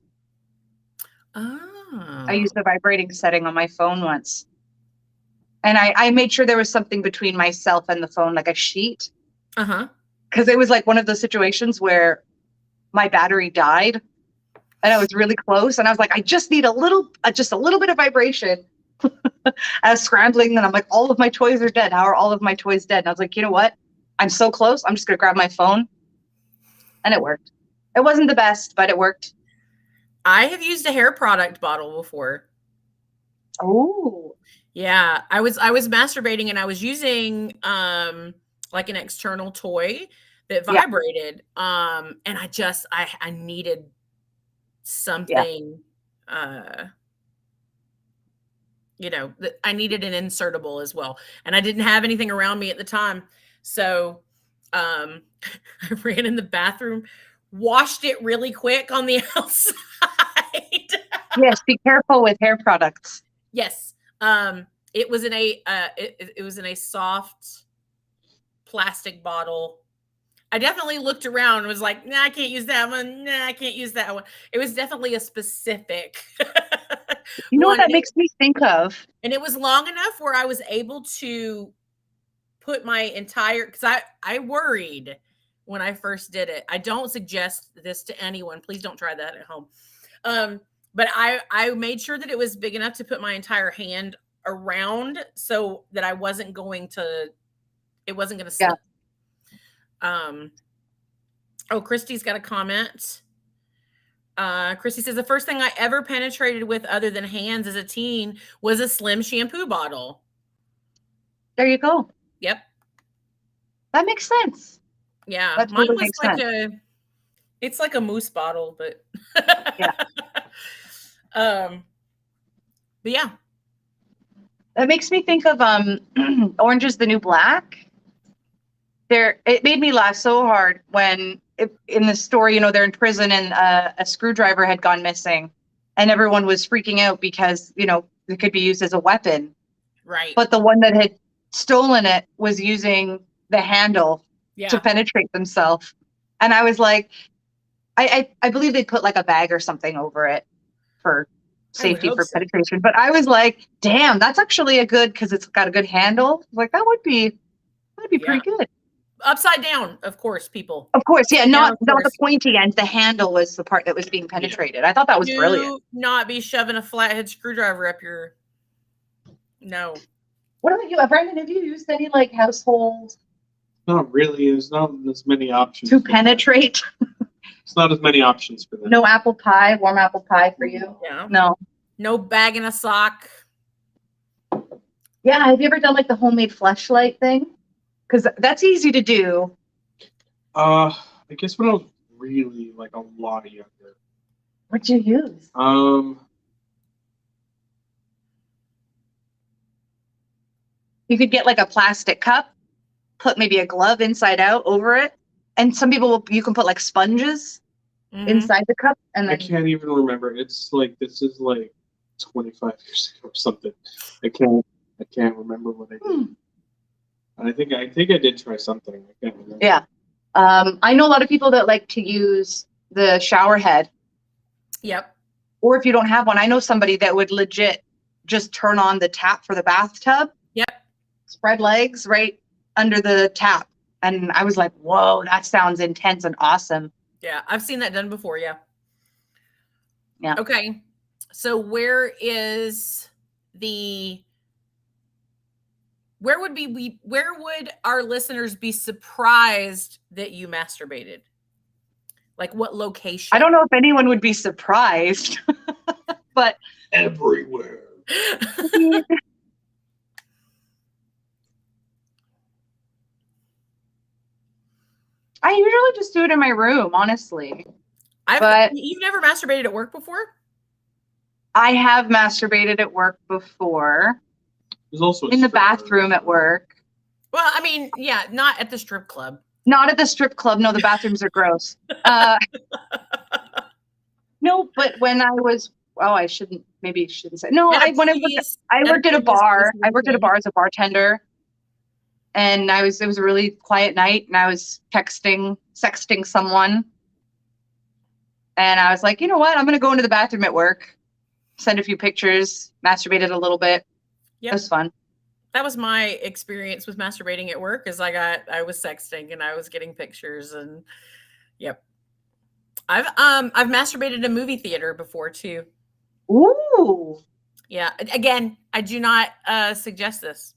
Oh. I used the vibrating setting on my phone once. And I made sure there was something between myself and the phone, like a sheet. Uh-huh. Because it was like one of those situations where my battery died and I was really close. And I was like, I just need just a little bit of vibration. I was scrambling and I'm like, all of my toys are dead. How are all of my toys dead? And I was like, you know what? I'm so close. I'm just going to grab my phone. And it worked. It wasn't the best, but it worked. I have used a hair product bottle before. Oh. Yeah, I was masturbating and I was using like an external toy that vibrated. And I needed something I needed an insertable as well. And I didn't have anything around me at the time. So I ran in the bathroom, washed it really quick on the outside. Yes, be careful with hair products. Yes. It was in a soft plastic bottle. I definitely looked around and was like, nah, I can't use that one. Nah, I can't use that one. It was definitely a specific you know what that makes me think of? And it was long enough where I was able to put my entire, because I worried when I first did it. I don't suggest this to anyone. Please don't try that at home. But I made sure that it was big enough to put my entire hand around so that it wasn't going to slip. Christy's got a comment. Christy says, the first thing I ever penetrated with other than hands as a teen was a Slim shampoo bottle. There you go. Yep. That makes sense. Yeah. That Mine totally was like it's like a mousse bottle, but yeah. But yeah. That makes me think of Orange is the New Black. It made me laugh so hard when in the story, they're in prison and a screwdriver had gone missing and everyone was freaking out because, it could be used as a weapon. Right. But the one that had stolen it was using the handle to penetrate themselves. And I was like, I believe they put like a bag or something over it for safety for penetration. But I was like, damn, that's actually because it's got a good handle. Like that would be pretty good. Upside down, of course, people. Of course, yeah, not the pointy end. The handle was the part that was being penetrated. I thought that was brilliant. Not be shoving a flathead screwdriver up your. No. What about you, Brandon? Have you used any like household? Not really. There's not as many options to penetrate. It's not as many options for that. No apple pie, warm apple pie for you. Yeah. No bag in a sock. Yeah, have you ever done like the homemade fleshlight thing? Because that's easy to do. I guess when I was really like a lot younger. What'd you use? You could get like a plastic cup, put maybe a glove inside out over it, and some people you can put like sponges inside the cup, and I then can't even remember. It's like this is like 25 years ago or something. I can't remember what I did. I think I did try something. I can't remember. Yeah. I know a lot of people that like to use the shower head. Yep. Or if you don't have one, I know somebody that would legit just turn on the tap for the bathtub. Yep. Spread legs right under the tap. And I was like, whoa, that sounds intense and awesome. Yeah, I've seen that done before. Yeah. Yeah. Okay. So where would our listeners be surprised that you masturbated? Like what location? I don't know if anyone would be surprised, but everywhere. I usually just do it in my room, honestly. You've never masturbated at work before? I have masturbated at work before. There's also in the bathroom at work. Well, I mean, yeah, not at the strip club. Not at the strip club. No, the bathrooms are gross. No, but when I was, maybe shouldn't say. No, I worked at a bar. I worked at a bar as a bartender. And it was a really quiet night, and I was sexting someone. And I was like, you know what? I'm going to go into the bathroom at work, send a few pictures, masturbated a little bit. Yep. It was fun. That was my experience with masturbating at work. I was sexting and I was getting pictures, and yep. I've masturbated in a movie theater before too. Ooh. Yeah. Again, I do not suggest this.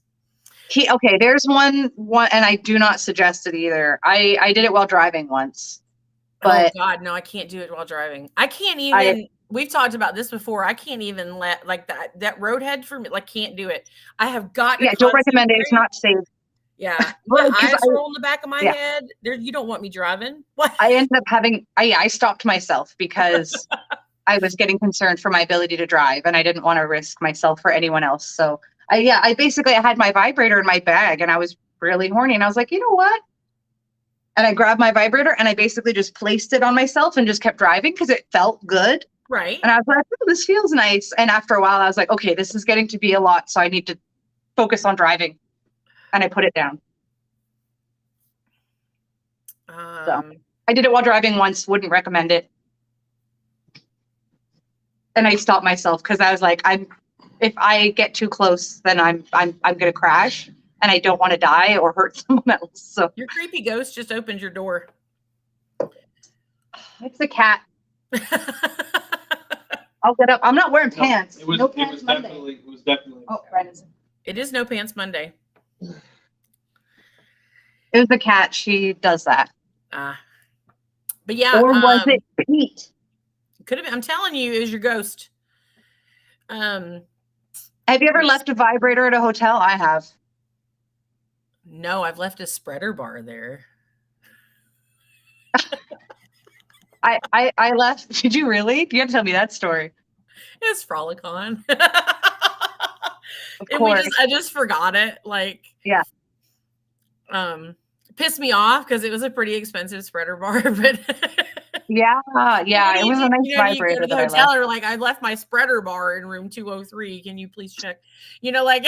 Okay, there's one, and I do not suggest it either. I did it while driving once. But oh God, no, I can't do it while driving. I can't even. We've talked about this before. I can't even let like that roadhead for me. Like, can't do it. I have got to. Yeah, don't recommend it. It's not safe. Yeah, my eyes roll in the back of my head. You don't want me driving. What? I ended up having. I stopped myself because I was getting concerned for my ability to drive, and I didn't want to risk myself for anyone else. So I had my vibrator in my bag, and I was really horny, and I was like, you know what? And I grabbed my vibrator, and I basically just placed it on myself and just kept driving because it felt good. Right. And I was like, oh, this feels nice. And after a while, I was like, okay, this is getting to be a lot, so I need to focus on driving. And I put it down. So I did it while driving once. Wouldn't recommend it. And I stopped myself because I was like, if I get too close, then I'm gonna crash, and I don't want to die or hurt someone else. So your creepy ghost just opened your door. It's a cat. I'll get up. I'm not wearing pants. It was definitely. Oh, Brandon's. It is No Pants Monday. It was the cat. She does that. But yeah. Or was it Pete? Could have been. I'm telling you, it was your ghost. Have you ever left a vibrator at a hotel? I have. No, I've left a spreader bar there. I left. Did you really? You have to tell me that story. It's Frolicon. Of course. I just forgot it. Like, yeah. Pissed me off because it was a pretty expensive spreader bar, but yeah, it was a nice vibrator. You go to the hotel, or like, I left my spreader bar in room 203. Can you please check? Like.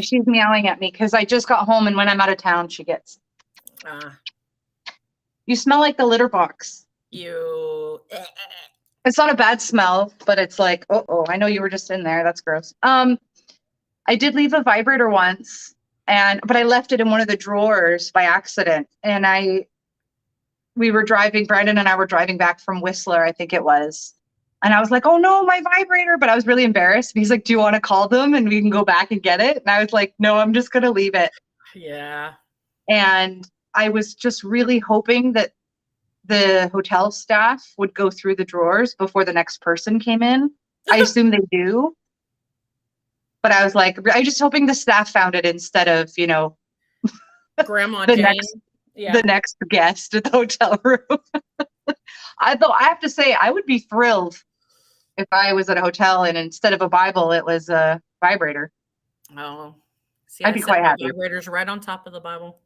She's meowing at me because I just got home, and when I'm out of town, she gets. You smell like the litter box. It's not a bad smell, but it's like, oh, I know you were just in there. That's gross. I did leave a vibrator once, but I left it in one of the drawers by accident. And Brandon and I were driving back from Whistler, I think it was. And I was like, oh no, my vibrator. But I was really embarrassed. And he's like, do you want to call them and we can go back and get it? And I was like, no, I'm just going to leave it. Yeah. And I was just really hoping that the hotel staff would go through the drawers before the next person came in. I assume they do. But I was like, I'm just hoping the staff found it instead of, Grandma Jane. the next guest at the hotel room. Though I have to say, I would be thrilled if I was at a hotel and instead of a Bible, it was a vibrator. Oh, see, I'd be quite happy. Vibrators right on top of the Bible.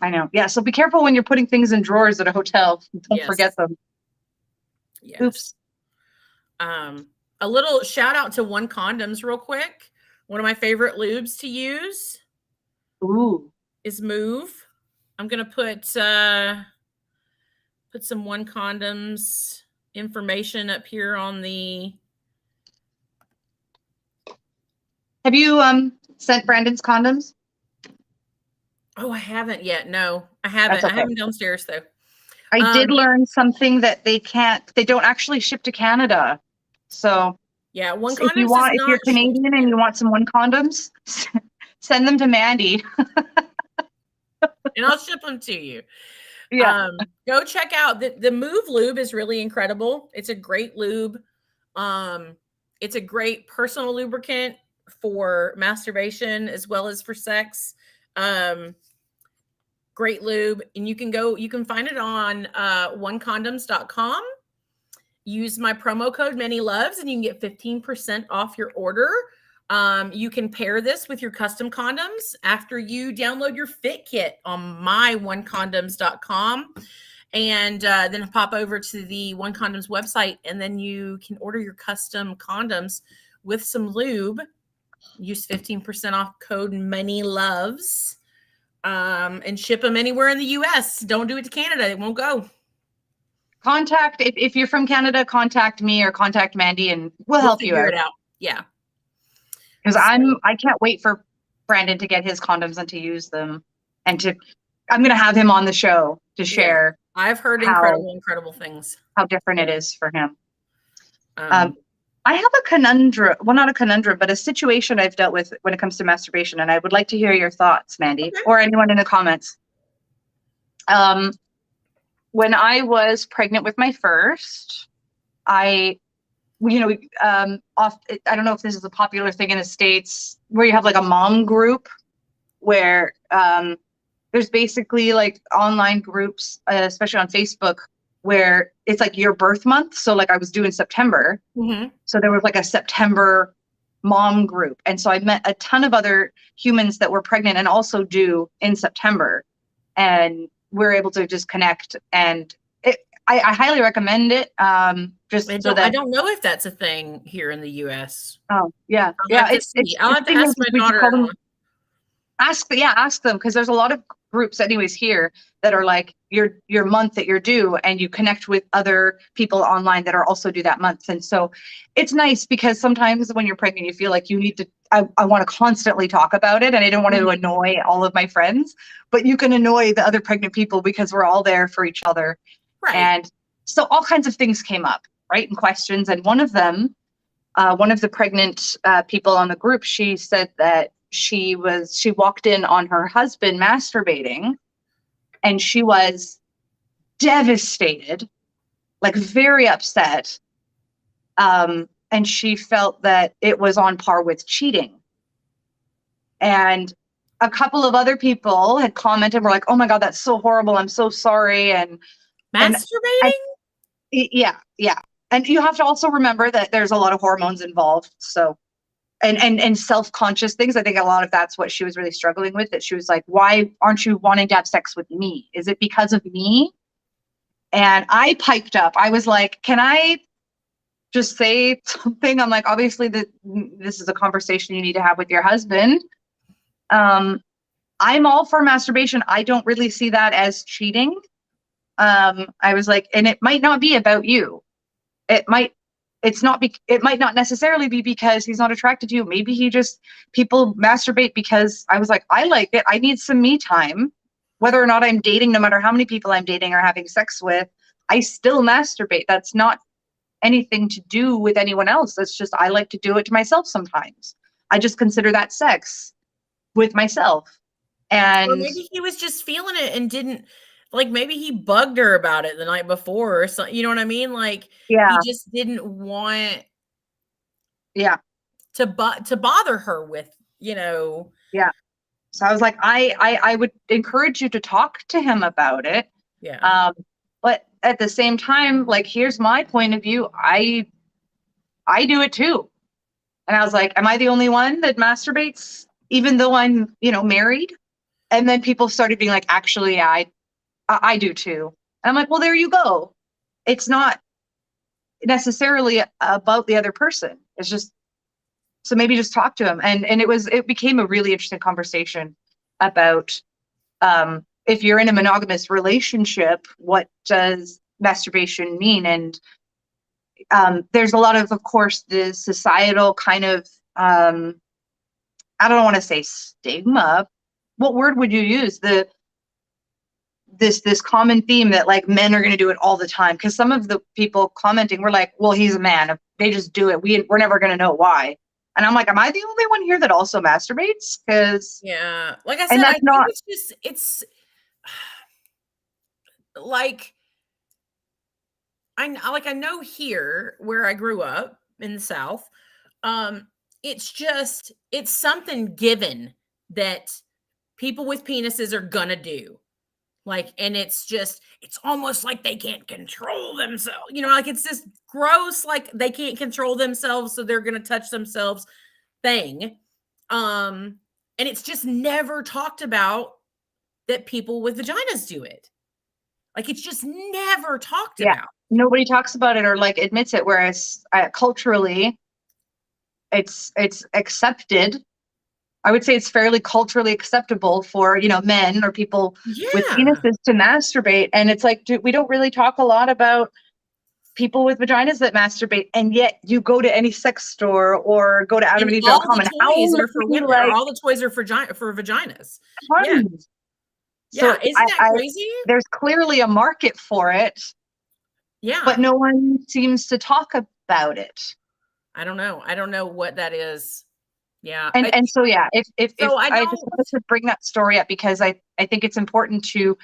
I know. Yeah. So be careful when you're putting things in drawers at a hotel. Don't forget them. Yes. Oops. A little shout out to One Condoms real quick. One of my favorite lubes to use is Move. I'm going to put some One Condoms information up here on the. Have you sent Brandon's condoms? Oh, I haven't yet. No, I haven't. Okay. I have them downstairs though. I did learn something that they don't actually ship to Canada. So yeah, One so Condoms if you're Canadian and you want some One Condoms, send them to Mandee. And I'll ship them to you. Yeah. Go check out the Move lube is really incredible. It's a great lube. It's a great personal lubricant for masturbation as well as for sex. Great lube. And you can find it on onecondoms.com. Use my promo code ManyLoves and you can get 15% off your order. You can pair this with your custom condoms after you download your fit kit on myonecondoms.com and then pop over to the One Condoms website and then you can order your custom condoms with some lube. Use 15% off code ManyLoves and ship them anywhere in the US. Don't do it to Canada. It won't go. If you're from Canada, contact me or contact Mandee and we'll help you out. Figure it out. Yeah. Because I can't wait for Brandon to get his condoms and to use them, and I'm going to have him on the show to share. Yeah. I've heard incredible things. How different it is for him. I have a conundrum. Well, not a conundrum, but a situation I've dealt with when it comes to masturbation, and I would like to hear your thoughts, Mandee, or anyone in the comments. When I was pregnant with my first, I don't know if this is a popular thing in the States where you have like a mom group where there's basically like online groups, especially on Facebook, where it's like your birth month. So like I was due in September. Mm-hmm. So there was like a September mom group. And so I met a ton of other humans that were pregnant and also due in September. And we're able to just connect, and I highly recommend it. I don't know if that's a thing here in the US. Oh yeah, I'll have to ask my daughter. Ask them, because there's a lot of groups anyways here that are like your month that you're due, and you connect with other people online that are also due that month. And so it's nice because sometimes when you're pregnant, you feel like you need to, I want to constantly talk about it, and I don't want to annoy all of my friends, but you can annoy the other pregnant people because we're all there for each other. Right. And so all kinds of things came up, right? And questions. And one of them, one of the pregnant people on the group, she said that she walked in on her husband masturbating, and she was devastated, like very upset. And she felt that it was on par with cheating. And a couple of other people had commented, were like, "Oh my God, that's so horrible. I'm so sorry." And masturbating? Yeah. And you have to also remember that there's a lot of hormones involved. So, and self-conscious things. I think a lot of that's what she was really struggling with, that she was like, why aren't you wanting to have sex with me? Is it because of me? And I piped up. I was like, can I just say something? I'm like, obviously this is a conversation you need to have with your husband. I'm all for masturbation. I don't really see that as cheating. I was like, and it might not be about you. It might not necessarily be because he's not attracted to you. Maybe people masturbate because, I was like, I like it. I need some me time. Whether or not I'm dating, no matter how many people I'm dating or having sex with, I still masturbate. That's not anything to do with anyone else. That's just, I like to do it to myself sometimes. I just consider that sex with myself. And or maybe he was just feeling it and didn't, like, maybe he bugged her about it the night before or something. You know what I mean? Like, he just didn't want to bother her with, Yeah. So I was like, I would encourage you to talk to him about it. Yeah. But at the same time, like, here's my point of view. I do it too. And I was like, am I the only one that masturbates, even though I'm, married? And then people started being like, actually, I do too. And I'm like, well, there you go. It's not necessarily about the other person. It's just, so maybe just talk to him. And it became a really interesting conversation about, if you're in a monogamous relationship, what does masturbation mean? And there's a lot of course, the societal kind of, I don't want to say stigma. What word would you use? This common theme that like men are going to do it all the time. Because some of the people commenting were like, well, he's a man. They just do it. We're never going to know why. And I'm like, am I the only one here that also masturbates? Because Yeah. Like I said, that's I think not it's like, I know here where I grew up in the South, it's something given that people with penises are gonna do. Like, and it's almost like they can't control themselves. Like it's this gross, like they can't control themselves, so they're gonna touch themselves thing. And it's just never talked about that people with vaginas do it. Like it's just never talked about. nobody talks about it or like admits it. Whereas culturally, it's accepted. I would say it's fairly culturally acceptable for, men or people with Yeah. penises to masturbate. And it's like, we don't really talk a lot about people with vaginas that masturbate. And yet you go to any sex store or go to And all adamandeve.com the and toys are for women, or like all the toys are for vaginas. Yeah. tons. Yeah. So Isn't that crazy? there's clearly a market for it, Yeah. but no one seems to talk about it. I don't know what that is. Yeah. And so, yeah, if So I just wanted to bring that story up because I think it's important to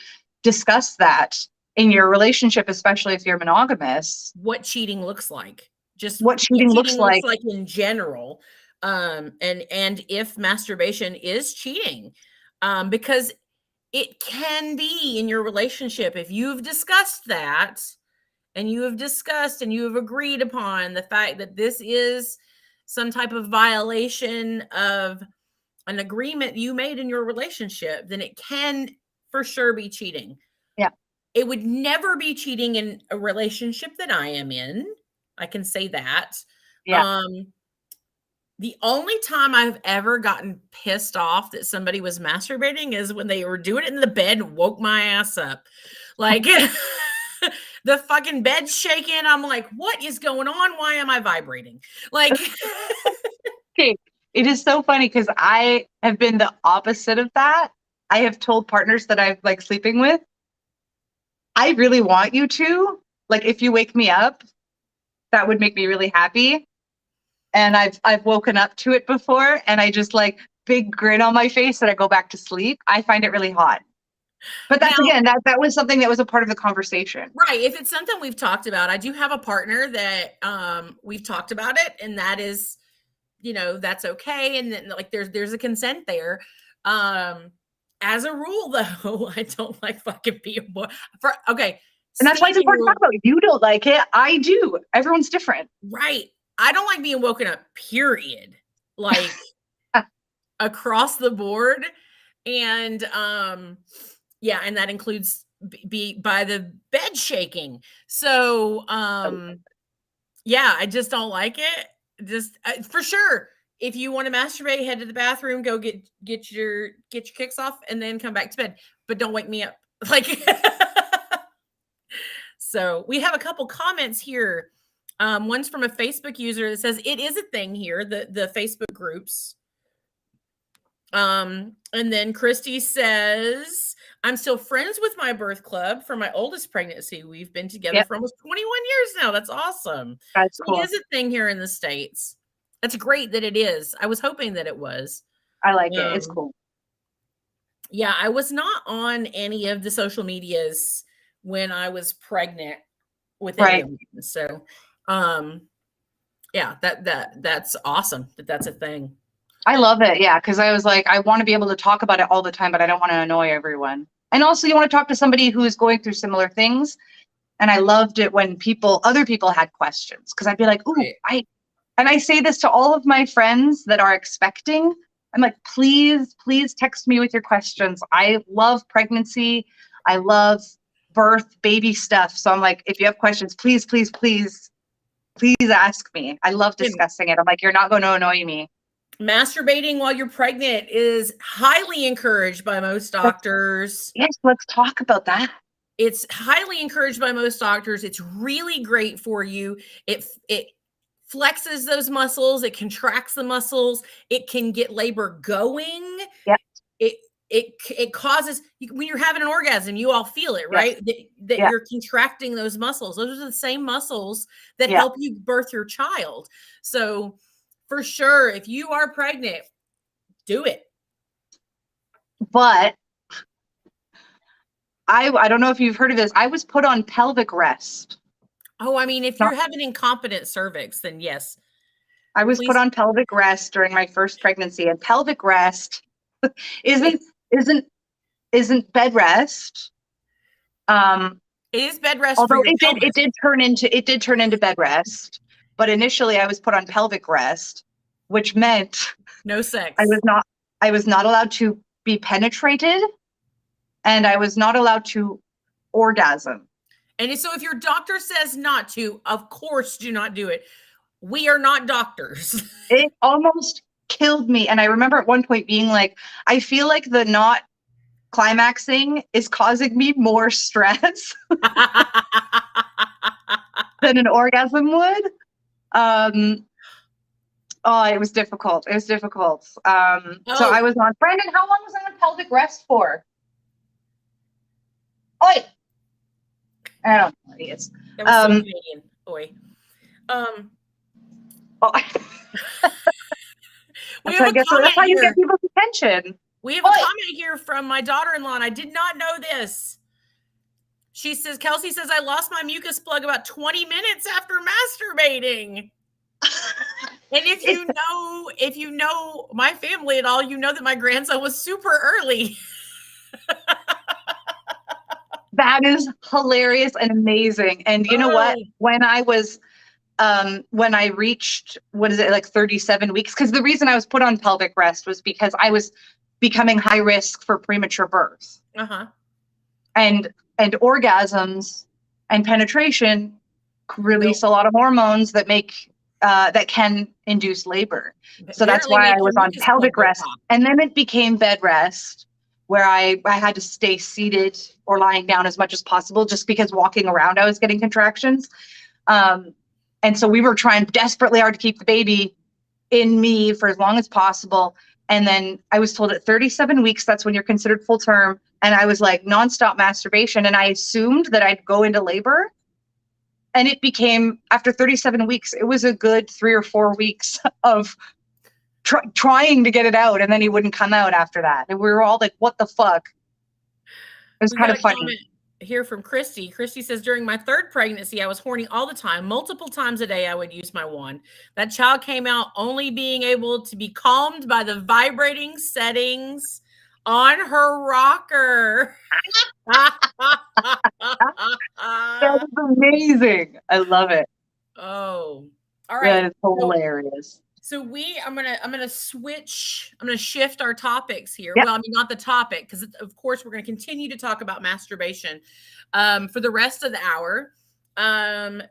discuss that in your relationship, especially if you're monogamous, what cheating looks like. Just what cheating looks like. in general. And if masturbation is cheating. Because it can be in your relationship if you've discussed that and you have agreed upon the fact that this is some type of violation of an agreement you made in your relationship, then it can for sure be cheating. Yeah. It would never be cheating in a relationship that I am in. I can say that. Yeah. The only time I've ever gotten pissed off that somebody was masturbating is when they were doing it in the bed and woke my ass up. Like the fucking bed's shaking. I'm like, what is going on? Why am I vibrating? Like, Okay. It is so funny because I have been the opposite of that. I have told partners that I've like sleeping with, I really want you to, like, if you wake me up, that would make me really happy. And I've woken up to it before and I just like big grin on my face and I go back to sleep. I find it really hot. But that's now, again, that was something that was a part of the conversation. Right. If it's something we've talked about, I do have a partner that we've talked about it, and that is, that's okay. And then like there's a consent there. As a rule though, I don't like fucking being okay. And that's why it's important to talk about. You don't like it. I do. Everyone's different. Right. I don't like being woken up, period. Like across the board. And yeah, and that includes be by the bed shaking. So yeah, I just don't like it. Just for sure. If you want to masturbate, head to the bathroom, go get your kicks off, and then come back to bed. But don't wake me up. Like so we have a couple comments here. One's from a Facebook user that says it is a thing here, the Facebook groups. And then Christy says, I'm still friends with my birth club from my oldest pregnancy. We've been together for almost 21 years now. That's awesome. That's cool. It is a thing here in the States. That's great that it is. I was hoping that it was. I like it. It's cool. Yeah, I was not on any of the social medias when I was pregnant with any of them. So yeah, that's awesome that that's a thing. I love it. Yeah. Cause I was like, I want to be able to talk about it all the time, but I don't want to annoy everyone. And also you want to talk to somebody who is going through similar things. And I loved it when other people had questions. Cause I'd be like, ooh, Right. and I say this to all of my friends that are expecting. I'm like, please, please text me with your questions. I love pregnancy. I love birth, baby stuff. So I'm like, if you have questions, please, please, please, please ask me. I love discussing it. I'm like, you're not going to annoy me. Masturbating while you're pregnant is highly encouraged by most doctors. Yes, let's talk about that. It's highly encouraged by most doctors. It's really great for you. It flexes those muscles, it contracts the muscles, it can get labor going. Yep. It causes, when you're having an orgasm, you all feel it, right? That Yeah. you're contracting those muscles. Those are the same muscles that Yeah. help you birth your child. So for sure, if you are pregnant, do it. But I don't know if you've heard of this. I was put on pelvic rest. Oh, I mean, if you're having incompetent cervix, then yes. I was put on pelvic rest during my first pregnancy, and pelvic rest isn't bed rest. It is bed rest. Although it did turn into bed rest, but initially I was put on pelvic rest, which meant no sex. I was not allowed to be penetrated, and I was not allowed to orgasm. And so if your doctor says not to, of course do not do it. We are not doctors. It almost killed me. And I remember at one point being like, I feel like the not climaxing is causing me more stress than an orgasm would. It was difficult. It was difficult. So I was on, Brandon, how long was I on pelvic rest for? Oi! I don't know what it is. That was so Canadian. Oi. That's how you get people's attention. We have a comment here from my daughter-in-law, and I did not know this. She says, Kelsey says, I lost my mucus plug about 20 minutes after masturbating. And if you know my family at all, you know that my grandson was super early. That is hilarious and amazing. And you know what? When I reached, what is it, like 37 weeks? Because the reason I was put on pelvic rest was because I was becoming high risk for premature birth. Uh-huh. And orgasms and penetration release a lot of hormones that can induce labor. So that's why I was on pelvic rest. And then it became bed rest, where I had to stay seated or lying down as much as possible, just because walking around I was getting contractions. And so we were trying desperately hard to keep the baby in me for as long as possible. And then I was told at 37 weeks, that's when you're considered full term. And I was like nonstop masturbation. And I assumed that I'd go into labor. And it became, after 37 weeks, it was a good 3 or 4 weeks of trying to get it out. And then he wouldn't come out after that. And we were all like, what the fuck? It was kind of funny. Here from Christy. Christy says, during my third pregnancy, I was horny all the time. Multiple times a day, I would use my wand. That child came out only being able to be calmed by the vibrating settings on her rocker. That is amazing. I love it. Oh, all right. That is hilarious. So I'm gonna shift our topics here. Yep. Well, I mean, not the topic, because of course we're gonna continue to talk about masturbation for the rest of the hour. And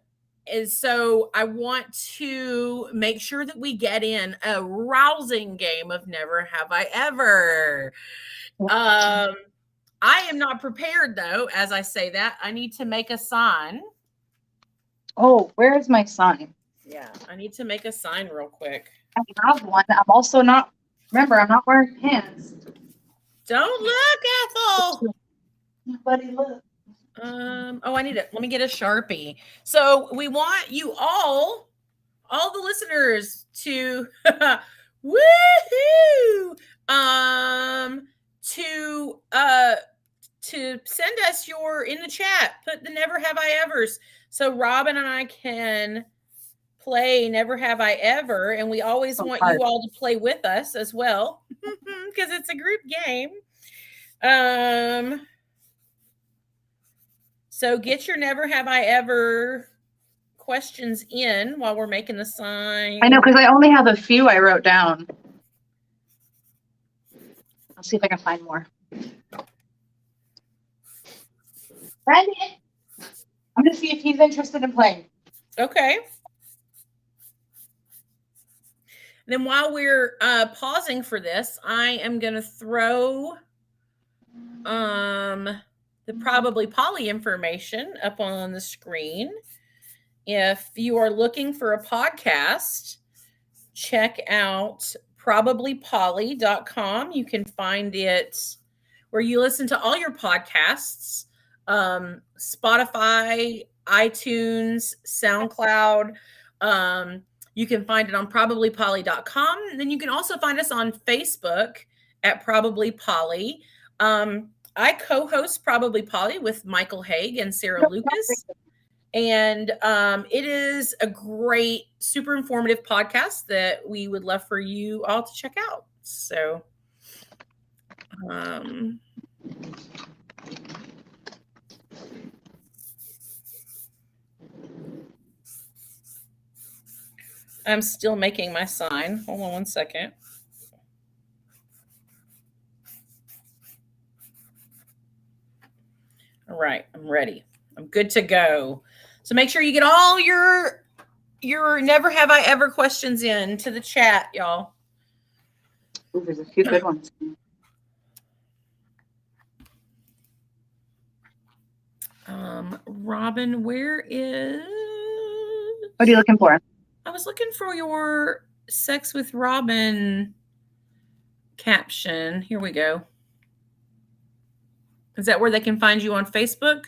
so I want to make sure that we get in a rousing game of Never Have I Ever. I am not prepared though. As I say that, I need to make a sign. Oh, where is my sign? Yeah, I need to make a sign real quick. I have one. I'm also not, remember, I'm not wearing pants. Don't look, Ethel. Nobody look. I need it. Let me get a Sharpie. So we want you all the listeners to woohoo! To send us in the chat, put the Never Have I Evers, so Robin and I can play Never Have I Ever, and we always So want hard. you all to play with us as well because it's a group game. So get your Never Have I Ever questions in while we're making the sign. I know, because I only have a few I wrote down. I'll see if I can find more. Brandon, I'm going to see if he's interested in playing. Okay. Then while we're pausing for this, I am going to throw the Probably Polly information up on the screen. If you are looking for a podcast, check out probablypolly.com. You can find it where you listen to all your podcasts, Spotify, iTunes, SoundCloud. You can find it on probablypolly.com. Then you can also find us on Facebook at Probably Polly. I co-host Probably Polly with Michael Haig and Sarah Lucas. And it is a great, super informative podcast that we would love for you all to check out. So, I'm still making my sign. Hold on one second. All right, I'm ready. I'm good to go. So make sure you get all your Never Have I Ever questions in to the chat, y'all. Ooh, there's a few good ones. Robin, where is... What are you looking for? I was looking for your Sex with Robin caption. Here we go. Is that where they can find you on Facebook?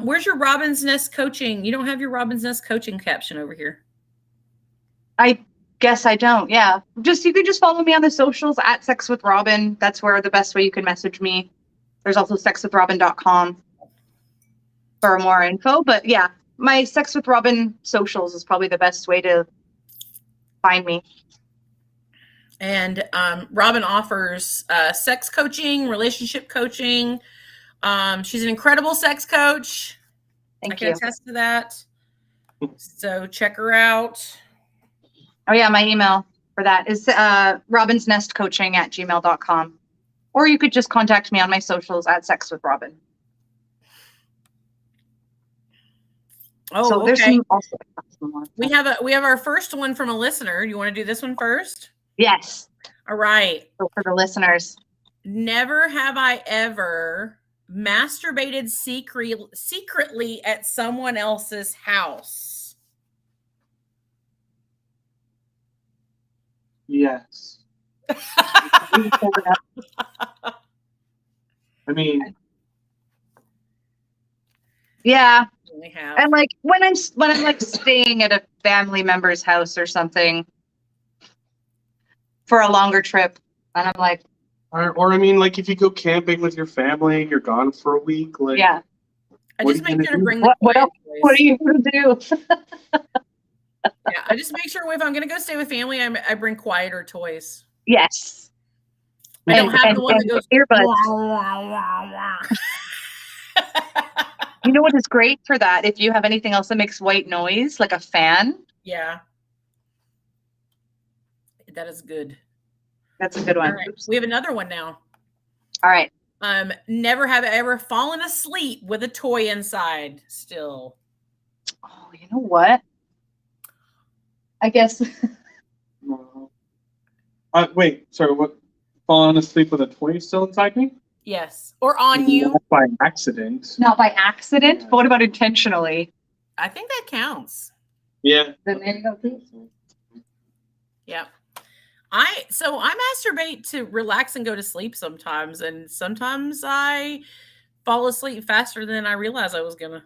Where's your Robin's Nest coaching? You don't have your Robin's Nest coaching caption over here. I guess I don't. Yeah. You could just follow me on the socials at Sex with Robin. That's where the best way you can message me. There's also sexwithrobin.com for more info. But yeah, my Sex with Robin socials is probably the best way to find me. And Robin offers sex coaching, relationship coaching. She's an incredible sex coach. Thank I can you. attest to that. So check her out. Oh yeah, my email for that is robinsnestcoaching@gmail.com. Or you could just contact me on my socials at Sex with Robin. Oh, so there's okay. some more. We have our first one from a listener. You want to do this one first? Yes. All right. So for the listeners. Never have I ever masturbated secretly at someone else's house. Yes. I mean, yeah. We have. And like when I'm like staying at a family member's house or something for a longer trip, and I'm like, or I mean, like if you go camping with your family, you're gone for a week. Like, yeah. I what just are you make sure to gonna do? bring the What quiet else? voice. What are you going to do? Yeah, I just make sure if I'm going to go stay with family, I bring quieter toys. Yes. I don't have the one that goes earbuds. Wah, wah, wah. You know what is great for that? If you have anything else that makes white noise, like a fan. Yeah. That is good. That's a good one. All right. We have another one now. All right. Never have I ever fallen asleep with a toy inside still. Oh, you know what? I guess. Wait, sorry, what? Falling asleep with a toy still inside me? Yes. Or on you. Not by accident. Not by accident, but what about intentionally? I think that counts. Yeah. Then there you go, please. Yeah. I masturbate to relax and go to sleep sometimes, and sometimes I fall asleep faster than I realized I was gonna.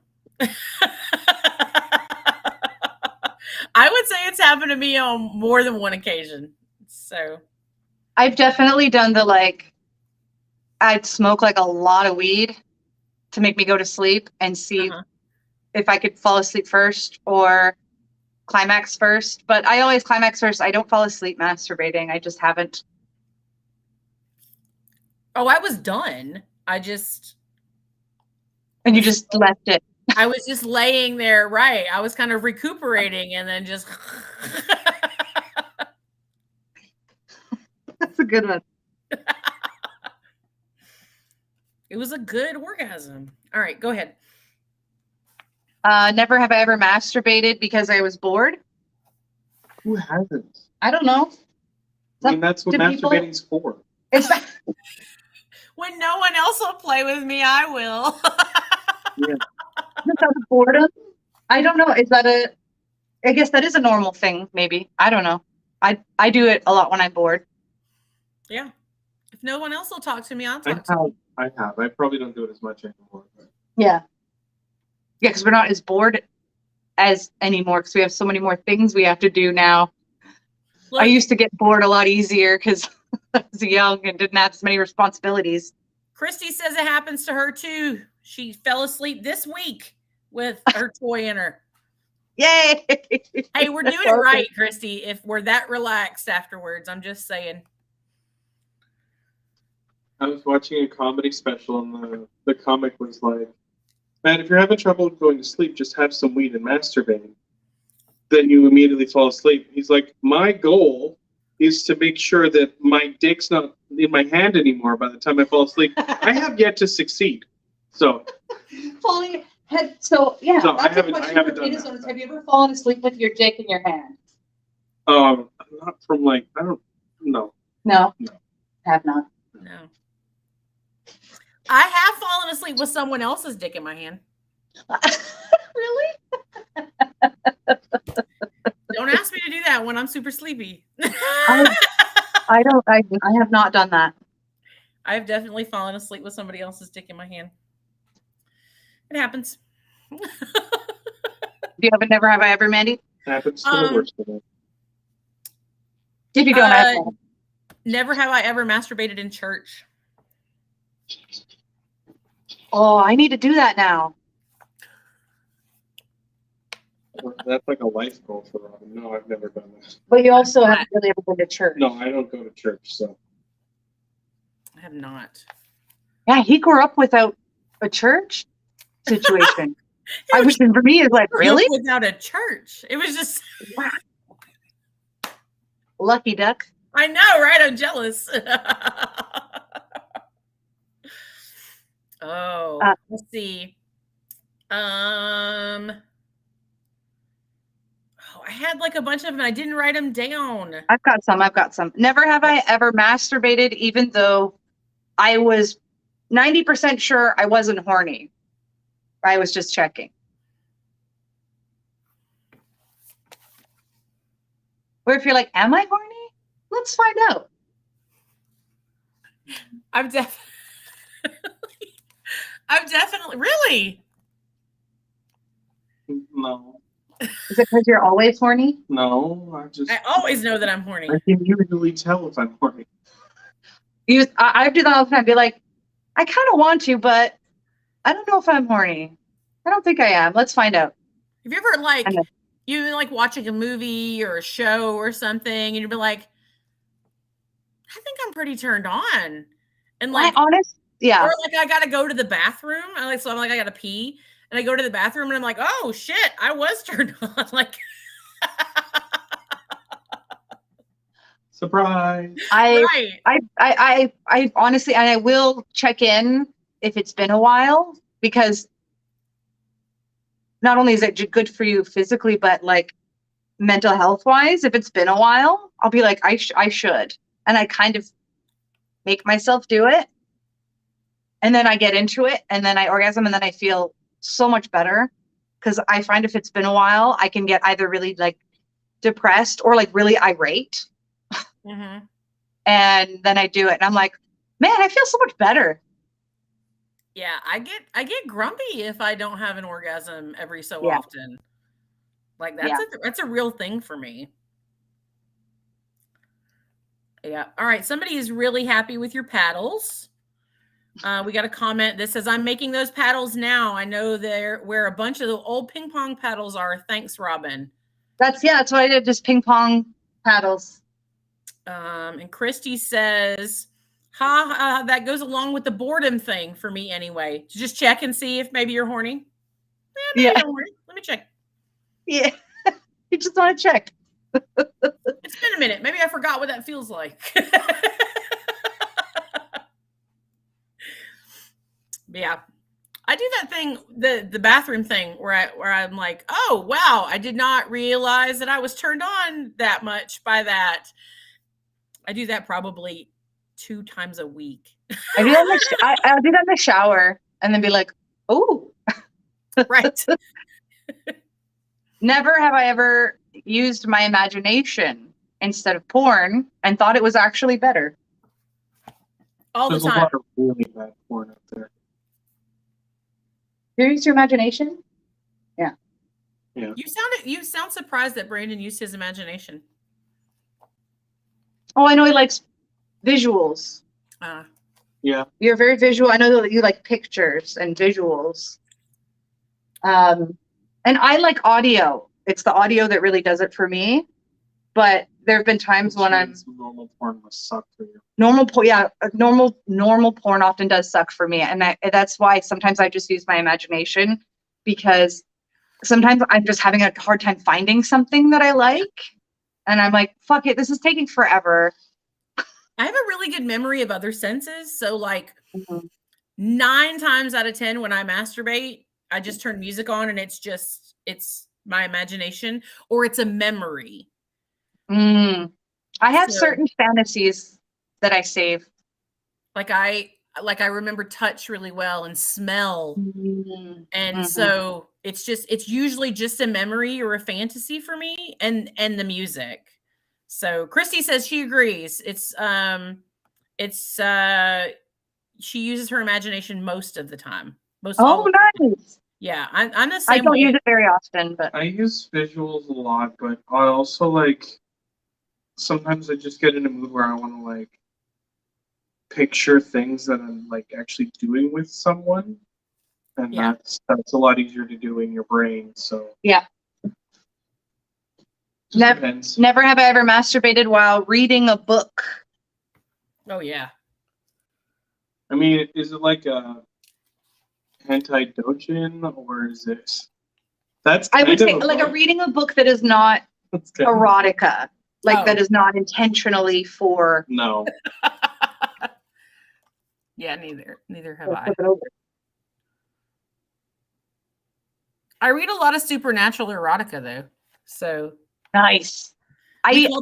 I would say it's happened to me on more than one occasion. So I've definitely done I'd smoke like a lot of weed to make me go to sleep and see if I could fall asleep first, or climax first, but I always climax first. I don't fall asleep masturbating. I just haven't. Oh, I was done. And you just left it. I was just laying there, right? I was kind of recuperating and then just. That's a good one. It was a good orgasm. All right, go ahead. Never have I ever masturbated because I was bored. Who hasn't? I don't know. I mean, that's what Do people- masturbating's for. It's When no one else will play with me, I will. boredom. I don't know. Is that I guess that is a normal thing, maybe. I don't know. I do it a lot when I'm bored. Yeah. If no one else will talk to me, I'll I talk to you. have. I probably don't do it as much anymore. But. Yeah. Yeah, because we're not as bored as anymore because we have so many more things we have to do now. Look, I used to get bored a lot easier because I was young and didn't have as many responsibilities. Christy says it happens to her too. She fell asleep this week with her toy in her. Yay! Hey, we're doing it right, Christy, if we're that relaxed afterwards. I'm just saying. I was watching a comedy special and the comic was like, man, if you're having trouble going to sleep, just have some weed and masturbate. Then you immediately fall asleep. He's like, my goal is to make sure that my dick's not in my hand anymore by the time I fall asleep. I have yet to succeed. So falling head. So yeah, so that's I a question haven't for done penis that. owners. Have you ever fallen asleep with your dick in your hand? Not from like I don't know. No. No. Have not. No. I have fallen asleep with someone else's dick in my hand. Really? Don't ask me to do that when I'm super sleepy. I don't. I have not done that. I've definitely fallen asleep with somebody else's dick in my hand. It happens. Do you have a never have I ever, Mandy? Happens to the worst of it. If you don't have one. Never have I ever masturbated in church. Oh, I need to do that now. That's like a life goal for Robin. No, I've never done that. But you also haven't really ever been to church. No, I don't go to church, so. I have not. Yeah, he grew up without a church situation. I wish for me is like, really? Without a church. It was just Lucky duck. I know, right? I'm jealous. Let's see. I had like a bunch of them. I didn't write them down. I've got some. Never have I ever masturbated, even though I was 90% sure I wasn't horny. I was just checking. Or if you're like, am I horny? Let's find out. I'm definitely really. No. Is it because you're always horny? No, I always know that I'm horny. I can usually tell if I'm horny. I do that all the time. Be like, I kind of want to, but I don't know if I'm horny. I don't think I am. Let's find out. Have you ever you like watching a movie or a show or something, and you'd be like, I think I'm pretty turned on, and like honest, yeah. Or like I gotta go to the bathroom. I'm like I gotta pee, and I go to the bathroom, and I'm like, oh shit, I was turned on. Like, surprise. I honestly, and I will check in if it's been a while, because not only is it good for you physically, but like mental health wise, if it's been a while, I'll be like, I should. And I kind of make myself do it. And then I get into it and then I orgasm and then I feel so much better. Because I find if it's been a while, I can get either really like depressed or like really irate. mm-hmm. And then I do it. And I'm like, man, I feel so much better. Yeah, I get grumpy if I don't have an orgasm every so often. Like that's a real thing for me. Yeah. All right. Somebody is really happy with your paddles. We got a comment that says, I'm making those paddles now. I know they're where a bunch of the old ping pong paddles are. Thanks, Robin. That's what I did. Just ping pong paddles. And Christy says, that goes along with the boredom thing for me anyway. Just check and see if maybe you're horny. Maybe Yeah. I'm horny. Let me check. Yeah. You just want to check. It's been a minute. Maybe I forgot what that feels like. Yeah. I do that thing, the bathroom thing where I'm like, oh wow, I did not realize that I was turned on that much by that. I do that probably 2 times a week. I do that I'll do that in the shower and then be like, oh. Right. Never have I ever used my imagination instead of porn and thought it was actually better. All There's the time. a lot of really bad porn out there. You use your imagination? Yeah. You sound surprised that Brandon used his imagination. Oh, I know he likes visuals. Yeah. You're very visual. I know that you like pictures and visuals. And I like audio. It's the audio that really does it for me. But there have been times when normal porn must suck for you. Normal porn often does suck for me, and that's why sometimes I just use my imagination, because sometimes I'm just having a hard time finding something that I like, and I'm like, fuck it, this is taking forever. I have a really good memory of other senses, so like 9 times out of 10 when I masturbate, I just turn music on and it's my imagination or it's a memory. I have certain fantasies that I save. Like I remember touch really well and smell. And so it's usually just a memory or a fantasy for me and the music. So Christy says she agrees. She uses her imagination most of the time. Nice. Yeah, I'm the same. I don't use it very often, but I use visuals a lot, but I also sometimes I just get in a mood where I want to picture things that I'm actually doing with someone, and that's a lot easier to do in your brain. So yeah, never have I ever masturbated while reading a book. Oh yeah. I mean, is it like a hentai dojin, or is it? I would say a reading a book that is not erotica. That is not intentionally for. No. Yeah, neither have I. I read a lot of supernatural erotica though. So nice. We call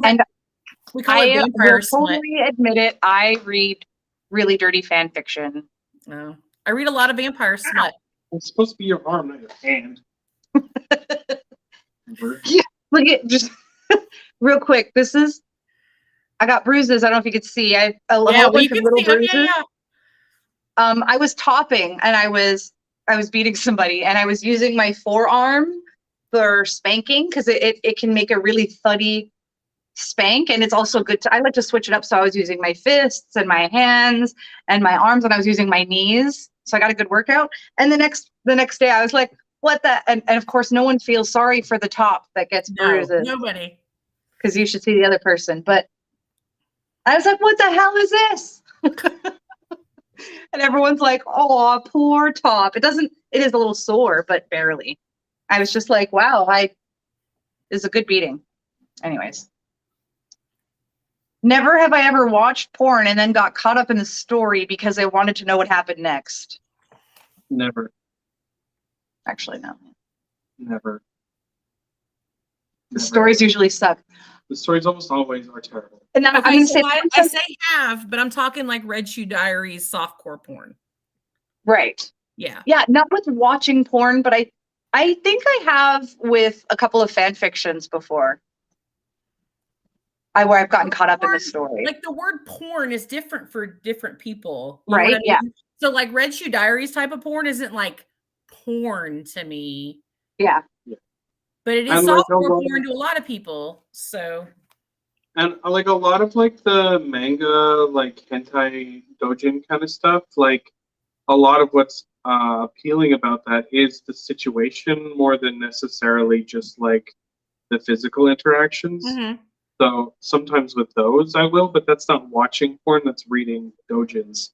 it vampire smut. Totally admit it. I read really dirty fan fiction. No. I read a lot of vampire smut. It's supposed to be your arm, not your hand. Yeah, look at just real quick. I got bruises. I don't know if you could see. I have a whole bunch of little bruises. Yeah. I was topping and I was beating somebody and I was using my forearm for spanking because it can make a really thuddy spank, and it's also good I like to switch it up. So I was using my fists and my hands and my arms, and I was using my knees. So I got a good workout. And the next day I was like, what the, and of course no one feels sorry for the top that gets bruises. Nobody. Because you should see the other person. But I was like, what the hell is this? And everyone's like, oh, poor top. It is a little sore, but barely. I was just like, wow, is a good beating. Anyways. Never have I ever watched porn and then got caught up in the story because I wanted to know what happened next. Never. Actually, no. Never. The stories usually suck. The stories almost always are terrible. And I'm going to say, I say have, but I'm talking like Red Shoe Diaries softcore porn. Right. Yeah. Yeah, not with watching porn, but I think I have with a couple of fan fictions before. Where I've gotten caught up in the story. Like the word porn is different for different people. Right. I mean? Yeah. So like Red Shoe Diaries type of porn isn't like porn to me. Yeah. But it is softcore porn to a lot of people. So. And a lot of the manga, hentai dojin kind of stuff, a lot of what's appealing about that is the situation more than necessarily just the the physical interactions. Mhm. So sometimes with those I will, but that's not watching porn, that's reading dojins.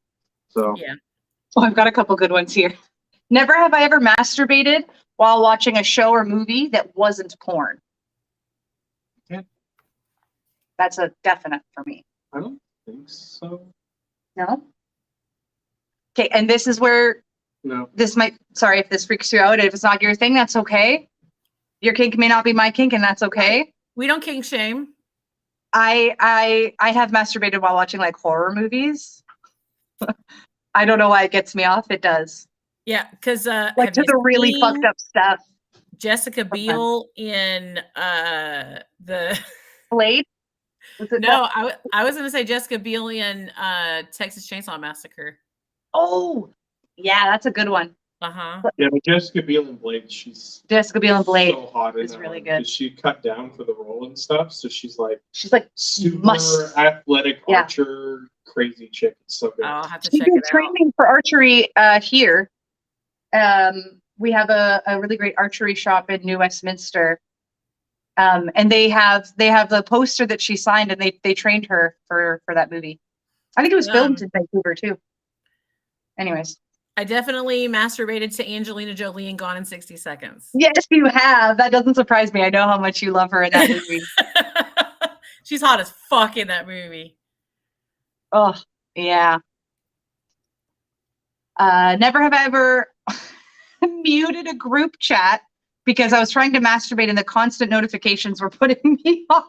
So Yeah. Oh, I've got a couple good ones here. Never have I ever masturbated while watching a show or movie that wasn't porn. Yeah. That's a definite for me. I don't think so. No? Okay, and this is where No. this might, sorry if this freaks you out. If it's not your thing, that's okay. Your kink may not be my kink, and that's okay. We don't kink shame. I have masturbated while watching like horror movies. I don't know why it gets me off. It does. Yeah, because Like have to you the really seen fucked up stuff. Jessica Biel in the Blade? Was it No, I was gonna say Jessica Biel in Texas Chainsaw Massacre. Oh, yeah, that's a good one. Uh-huh. Yeah, but Jessica Biel in Blade, she's Jessica Biel in Blade so hot in is that really one, good. 'cause she cut down for the role and stuff, so she's like super must. athletic Yeah. archer, crazy chick. It's so good. I'll have to She check did it out. training for archery here. We have a really great archery shop in New Westminster. And they have the poster that she signed, and they trained her for that movie. I think it was filmed in Vancouver too. Anyways. I definitely masturbated to Angelina Jolie in Gone in 60 Seconds. Yes, you have. That doesn't surprise me. I know how much you love her in that movie. She's hot as fuck in that movie. Oh, yeah. Never have I ever muted a group chat because I was trying to masturbate and the constant notifications were putting me off.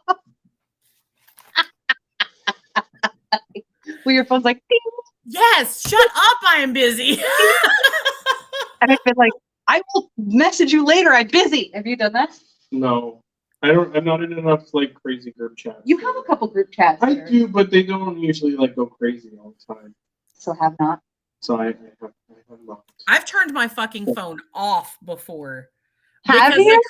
Where your phone's like, ding. Yes, shut up, I am busy. And I've been like, I will message you later. I'm busy. Have you done that? No, I don't. I'm not in enough like crazy group chats. You have a couple group chats. I here. do, but they don't usually like go crazy all the time. So have not. So I have not. I've turned my fucking phone off before. Have Because you?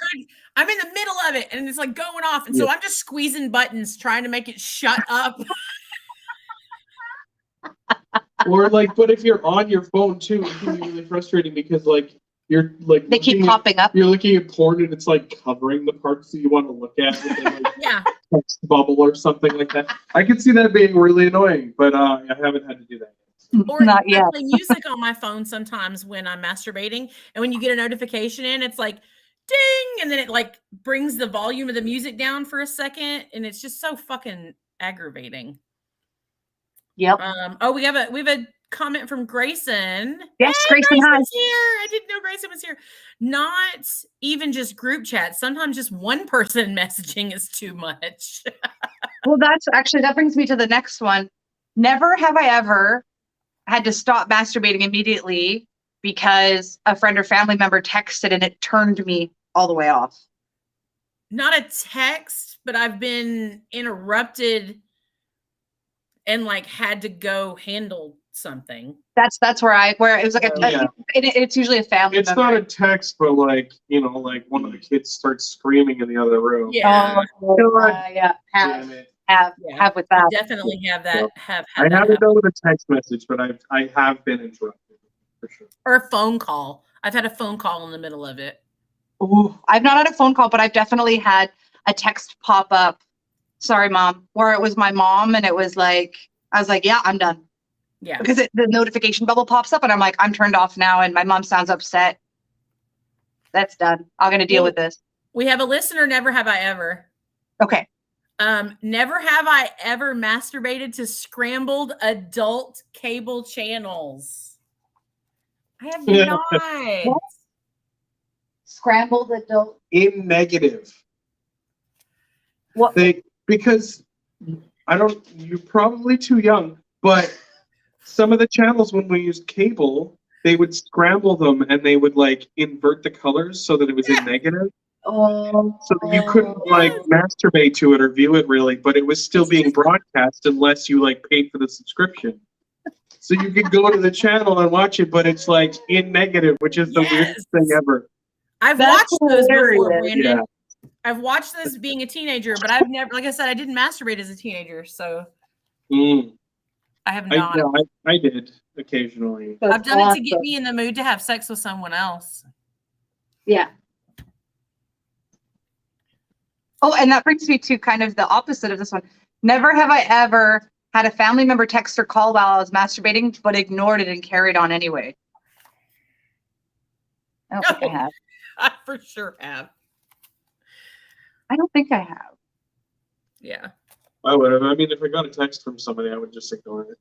I'm in the middle of it and it's like going off. And so I'm just squeezing buttons trying to make it shut up. Or like, but if you're on your phone too, it can be really frustrating because like you're like They keep popping up. You're looking at porn and it's like covering the parts that you want to look at with a, like, Yeah. text bubble or something like that. I can see that being really annoying, but I haven't had to do that. Or Not I yet. play music on my phone sometimes when I'm masturbating. And when you get a notification in, it's like ding, and then it like brings the volume of the music down for a second, and it's just so fucking aggravating. Yep. Oh, we have a comment from Grayson. Yes, Hey, Grayson, hi. Grayson's here. I didn't know Grayson was here. Not even just group chat. Sometimes just one person messaging is too much. Well, that brings me to the next one. Never have I ever had to stop masturbating immediately because a friend or family member texted and it turned me all the way off. Not a text, but I've been interrupted and like had to go handle something. That's where it was like it's usually a family It's member. not a text, but like, you know, like one of the kids starts screaming in the other room. Yeah. Yeah. Damn it. Have with that. Definitely have that. Have I had that haven't happen. done with a text message, but I have been interrupted for sure. Or a phone call. I've had a phone call in the middle of it. Ooh, I've not had a phone call, but I've definitely had a text pop up. Sorry, mom. Where it was my mom, and it was like I was like, yeah, I'm done. Yeah. Because the notification bubble pops up, and I'm like, I'm turned off now, and my mom sounds upset. That's done. I'm gonna deal with this. We have a listener. Never have I ever. Okay. Never have I ever masturbated to scrambled adult cable channels. I have not. What? Scrambled adult. In negative. What? Because you're probably too young, but some of the channels when we used cable, they would scramble them and they would like invert the colors so that it was in negative. Oh. So that you couldn't like masturbate to it or view it really, but it was still being broadcast unless you like paid for the subscription. So you could go to the channel and watch it, but it's like in negative, which is the weirdest thing ever. I've watched those before, Brandon. Yeah. I've watched this being a teenager, but I've never, like I said, I didn't masturbate as a teenager, so I have not. I did occasionally. I've done it to get me in the mood to have sex with someone else. Yeah. Oh, and that brings me to kind of the opposite of this one. Never have I ever had a family member text or call while I was masturbating, but ignored it and carried on anyway. I don't think I have. I for sure have. I don't think I have. Yeah. I would have. I mean, if I got a text from somebody, I would just ignore it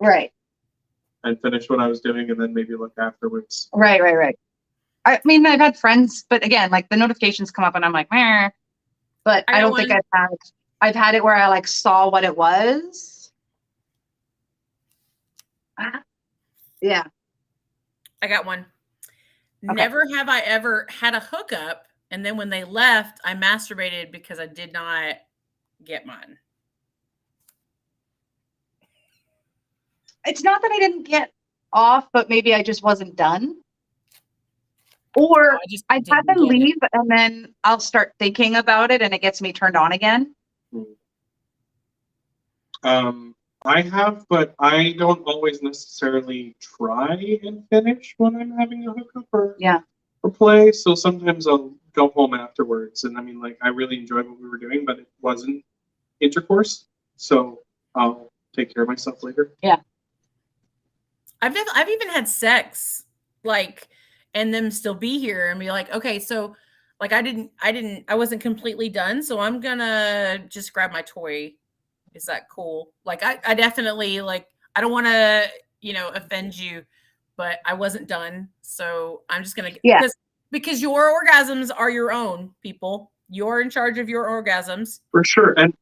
Right. and finish what I was doing, and then maybe look afterwards. Right. I mean, I've had friends, but again, like the notifications come up and I'm like, meh. But I don't think I've had it where I like saw what it was. Yeah. I got one. Okay. Never have I ever had a hookup, and then when they left, I masturbated because I did not get mine. It's not that I didn't get off, but maybe I just wasn't done. Or I'd have them leave and then I'll start thinking about it and it gets me turned on again. I have, but I don't always necessarily try and finish when I'm having a hookup or play. So sometimes I'll go home afterwards, and I mean, like, I really enjoyed what we were doing, but it wasn't intercourse, so I'll take care of myself later. Yeah. I've even had sex, like, and them still be here and be like, okay, so like I wasn't completely done, so I'm gonna just grab my toy. Is that cool? Like I definitely, like, I don't want to, offend you, but I wasn't done, so I'm just gonna because your orgasms are your own, people. You're in charge of your orgasms. For sure. And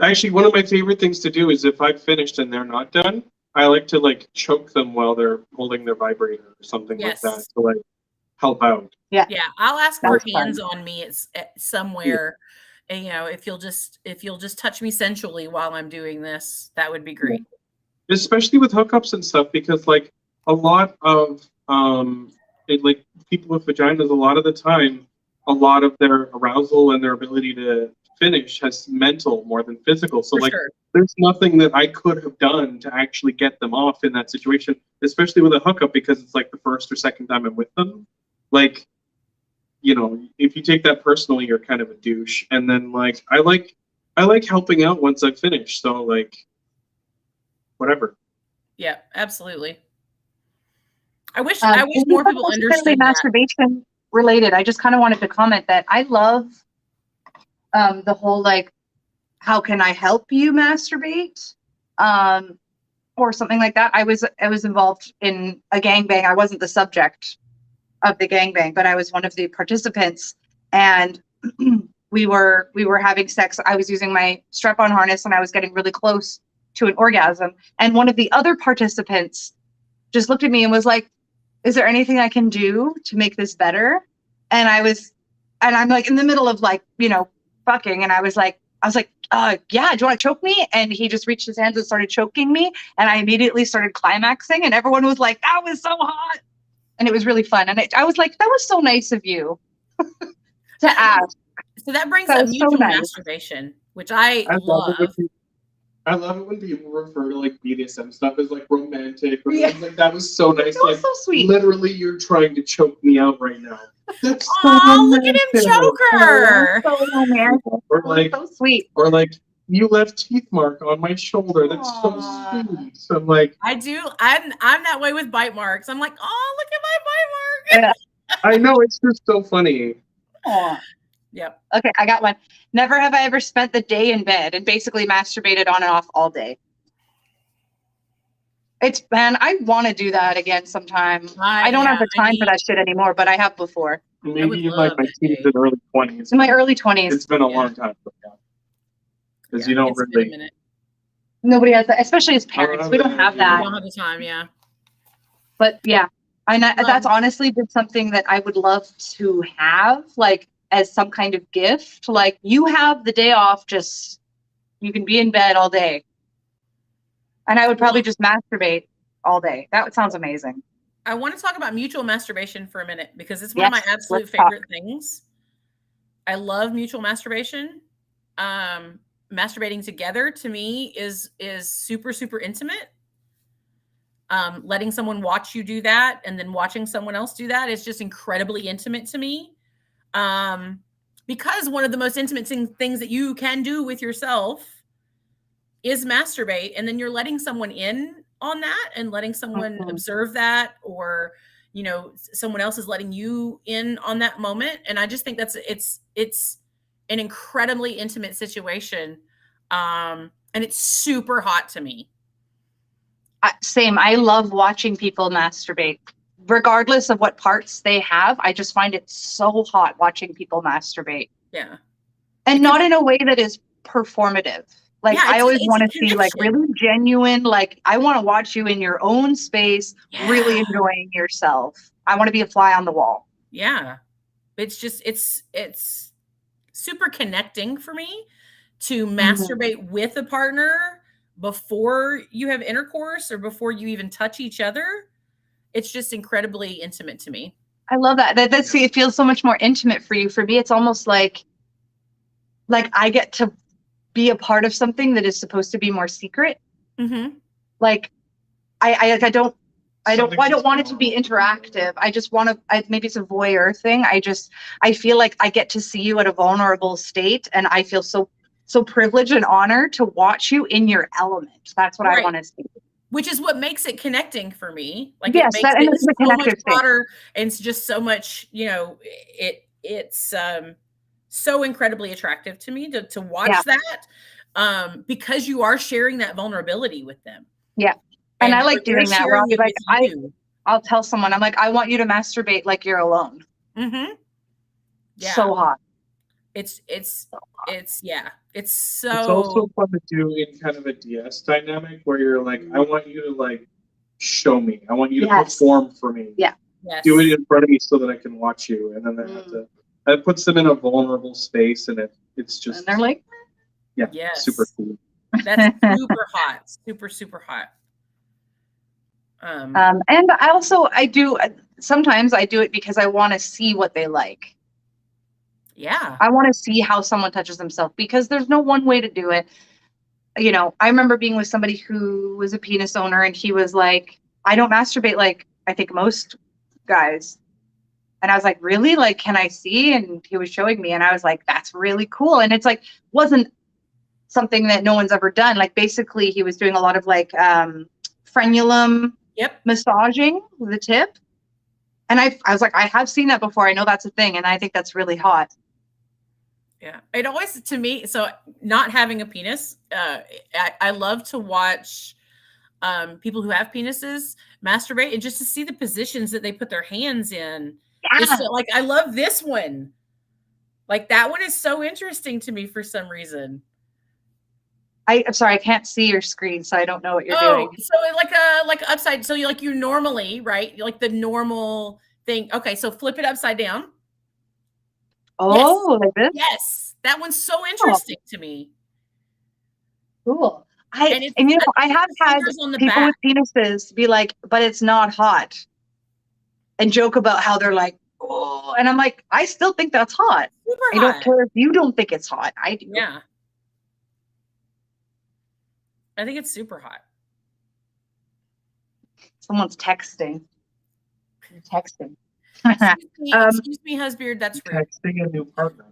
actually, one of my favorite things to do is if I've finished and they're not done, I like to like choke them while they're holding their vibrator or something like that to like help out. Yeah. I'll ask for hands on me. It's somewhere. And, if you'll just touch me sensually while I'm doing this, that would be great. Especially with hookups and stuff, because like a lot of like people with vaginas, a lot of the time, a lot of their arousal and their ability to finish has mental more than physical. So there's nothing that I could have done to actually get them off in that situation, especially with a hookup, because it's like the first or second time I'm with them. Like, if you take that personally, you're kind of a douche. And then like I like helping out once I've finished. So like whatever. Yeah, absolutely. I wish more people understood masturbation related. I just kind of wanted to comment that I love the whole like, how can I help you masturbate? Or something like that. I was involved in a gangbang. I wasn't the subject of the gangbang, but I was one of the participants, and we were having sex. I was using my strap-on harness and I was getting really close to an orgasm, and one of the other participants just looked at me and was like, is there anything I can do to make this better? And I'm like in the middle of like, fucking, and I was like, yeah, do you want to choke me? And he just reached his hands and started choking me, and I immediately started climaxing, and everyone was like, that was so hot. And it was really fun. And I was like, that was so nice of you to ask. So that brings up mutual masturbation, which I love. I love it when people refer to like BDSM stuff as like romantic. Or like, that was so nice. That was so sweet. Literally, you're trying to choke me out right now. That's look at him choke her. So romantic. Or like, so sweet. Or like, you left teeth mark on my shoulder. That's so sweet. So I'm like, I do. I'm that way with bite marks. I'm like, oh, look at my bite mark. I know, it's just so funny. Aww. Yep. Okay, I got one. Never have I ever spent the day in bed and basically masturbated on and off all day. I want to do that again sometime. I don't have the time for that shit anymore, but I have before. Maybe in like my teens and early 20s. In my early 20s. It's been a long time. Because you don't really. Nobody has that, especially as parents. We don't have that. We don't have the time, yeah. But yeah, that's honestly been something that I would love to have, like, as some kind of gift. Like, you have the day off, just you can be in bed all day. And I would probably just masturbate all day. That sounds amazing. I want to talk about mutual masturbation for a minute, because it's one of my absolute favorite things. I love mutual masturbation. Masturbating together to me is super, super intimate. Letting someone watch you do that and then watching someone else do that is just incredibly intimate to me. because one of the most intimate things that you can do with yourself is masturbate, and then you're letting someone in on that and letting someone observe that, or someone else is letting you in on that moment. And I just think it's an incredibly intimate situation, and it's super hot to me. Same. I love watching people masturbate, regardless of what parts they have. I just find it so hot watching people masturbate. Yeah. And not in a way that is performative. Like, I always want to see like really genuine, like, I want to watch you in your own space, really enjoying yourself. I want to be a fly on the wall. Yeah. It's just, it's super connecting for me to masturbate with a partner before you have intercourse or before you even touch each other. It's just incredibly intimate to me. I love that. That's it feels so much more intimate for you. For me, it's almost like I get to be a part of something that is supposed to be more secret. Like I don't want it to be interactive. I just want to, maybe it's a voyeur thing. I feel like I get to see you at a vulnerable state, and I feel so privileged and honored to watch you in your element. That's what I want to see. Which is what makes it connecting for me. Like, yes, it makes it so much hotter, and it's just so much, it's so incredibly attractive to me to watch that, because you are sharing that vulnerability with them. Yeah. And I like doing that. Where I'll tell someone, I'm like, I want you to masturbate like you're alone. Yeah. So hot. It's so it's also fun to do in kind of a DS dynamic where you're like, I want you to like show me. I want you to perform for me. Yeah. Yes. Do it in front of me so that I can watch you. And then that puts them in a vulnerable space, and it's just, and they're like, super cool. That's super hot. Super, super hot. And sometimes I do it because I want to see what they like. Yeah. I want to see how someone touches themselves, because there's no one way to do it. I remember being with somebody who was a penis owner, and he was like, I don't masturbate like I think most guys. And I was like, really? Like, can I see? And he was showing me, and I was like, that's really cool. And it's like, wasn't something that no one's ever done. Like, basically he was doing a lot of like frenulum massaging with the tip. And I was like, I have seen that before. I know that's a thing. And I think that's really hot. Yeah. It always, to me, so not having a penis, I love to watch people who have penises masturbate, and just to see the positions that they put their hands in. Yeah. Like, I love this one. Like, that one is so interesting to me for some reason. I'm sorry, I can't see your screen, so I don't know what you're doing. So like upside. So you normally, right? Like the normal thing. Okay, so flip it upside down. Oh, like this? Yes, that one's so interesting to me. Cool. I have had people with penises be like, but it's not hot, and joke about how they're like, oh, and I'm like, I still think that's hot. I don't care if you don't think it's hot. I do. Yeah. I think it's super hot. Someone's texting. You're texting. Excuse me, husband. That's rude. Texting a new partner.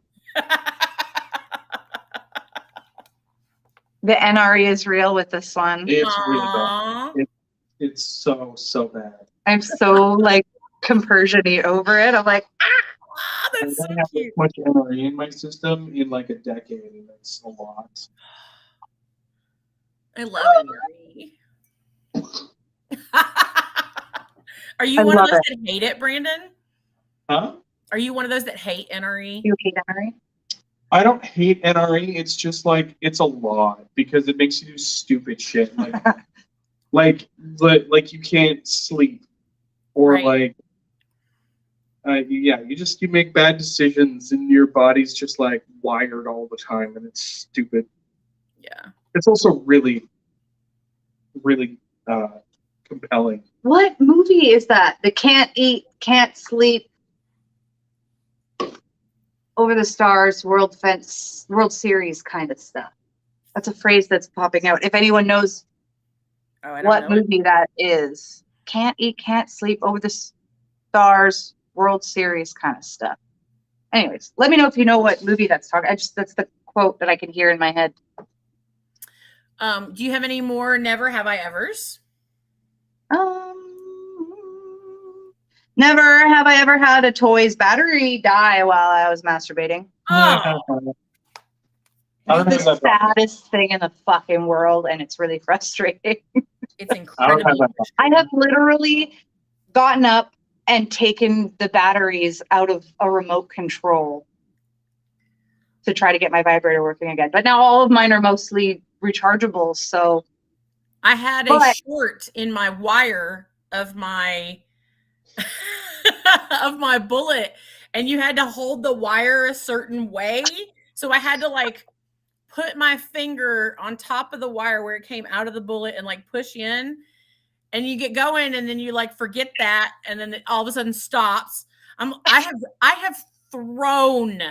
The NRE is real with this one. It's really bad. It's so bad. I'm so like compersion-y over it. I'm like, that's so cute. I have this much NRE in my system in like a decade, and it's a lot. I love NRE. Are you one of those that hate it, Brandon? Huh? Are you one of those that hate NRE? You hate NRE? I don't hate NRE. It's just like, it's a lot because it makes you do stupid shit. Like, like you can't sleep, or you make bad decisions, and your body's just like wired all the time, and it's stupid. Yeah. It's also really, really compelling. What movie is that? The can't eat, can't sleep, over the stars, World Series kind of stuff. That's a phrase that's popping out. If anyone knows what movie that is, can't eat, can't sleep, over the stars, World Series kind of stuff. Anyways, let me know if you know what movie that's talking. That's the quote that I can hear in my head. Do you have any more never have I evers? Never have I ever had a toy's battery die while I was masturbating. Oh, It's the saddest thing in the fucking world, and it's really frustrating. it's incredibly. I have literally gotten up and taken the batteries out of a remote control to try to get my vibrator working again. But now all of mine are mostly rechargeable, so I had a short in my wire of my of my bullet, and you had to hold the wire a certain way. So I had to like put my finger on top of the wire where it came out of the bullet and like push in, and you get going, and then you like forget that, and then it all of a sudden stops. I have thrown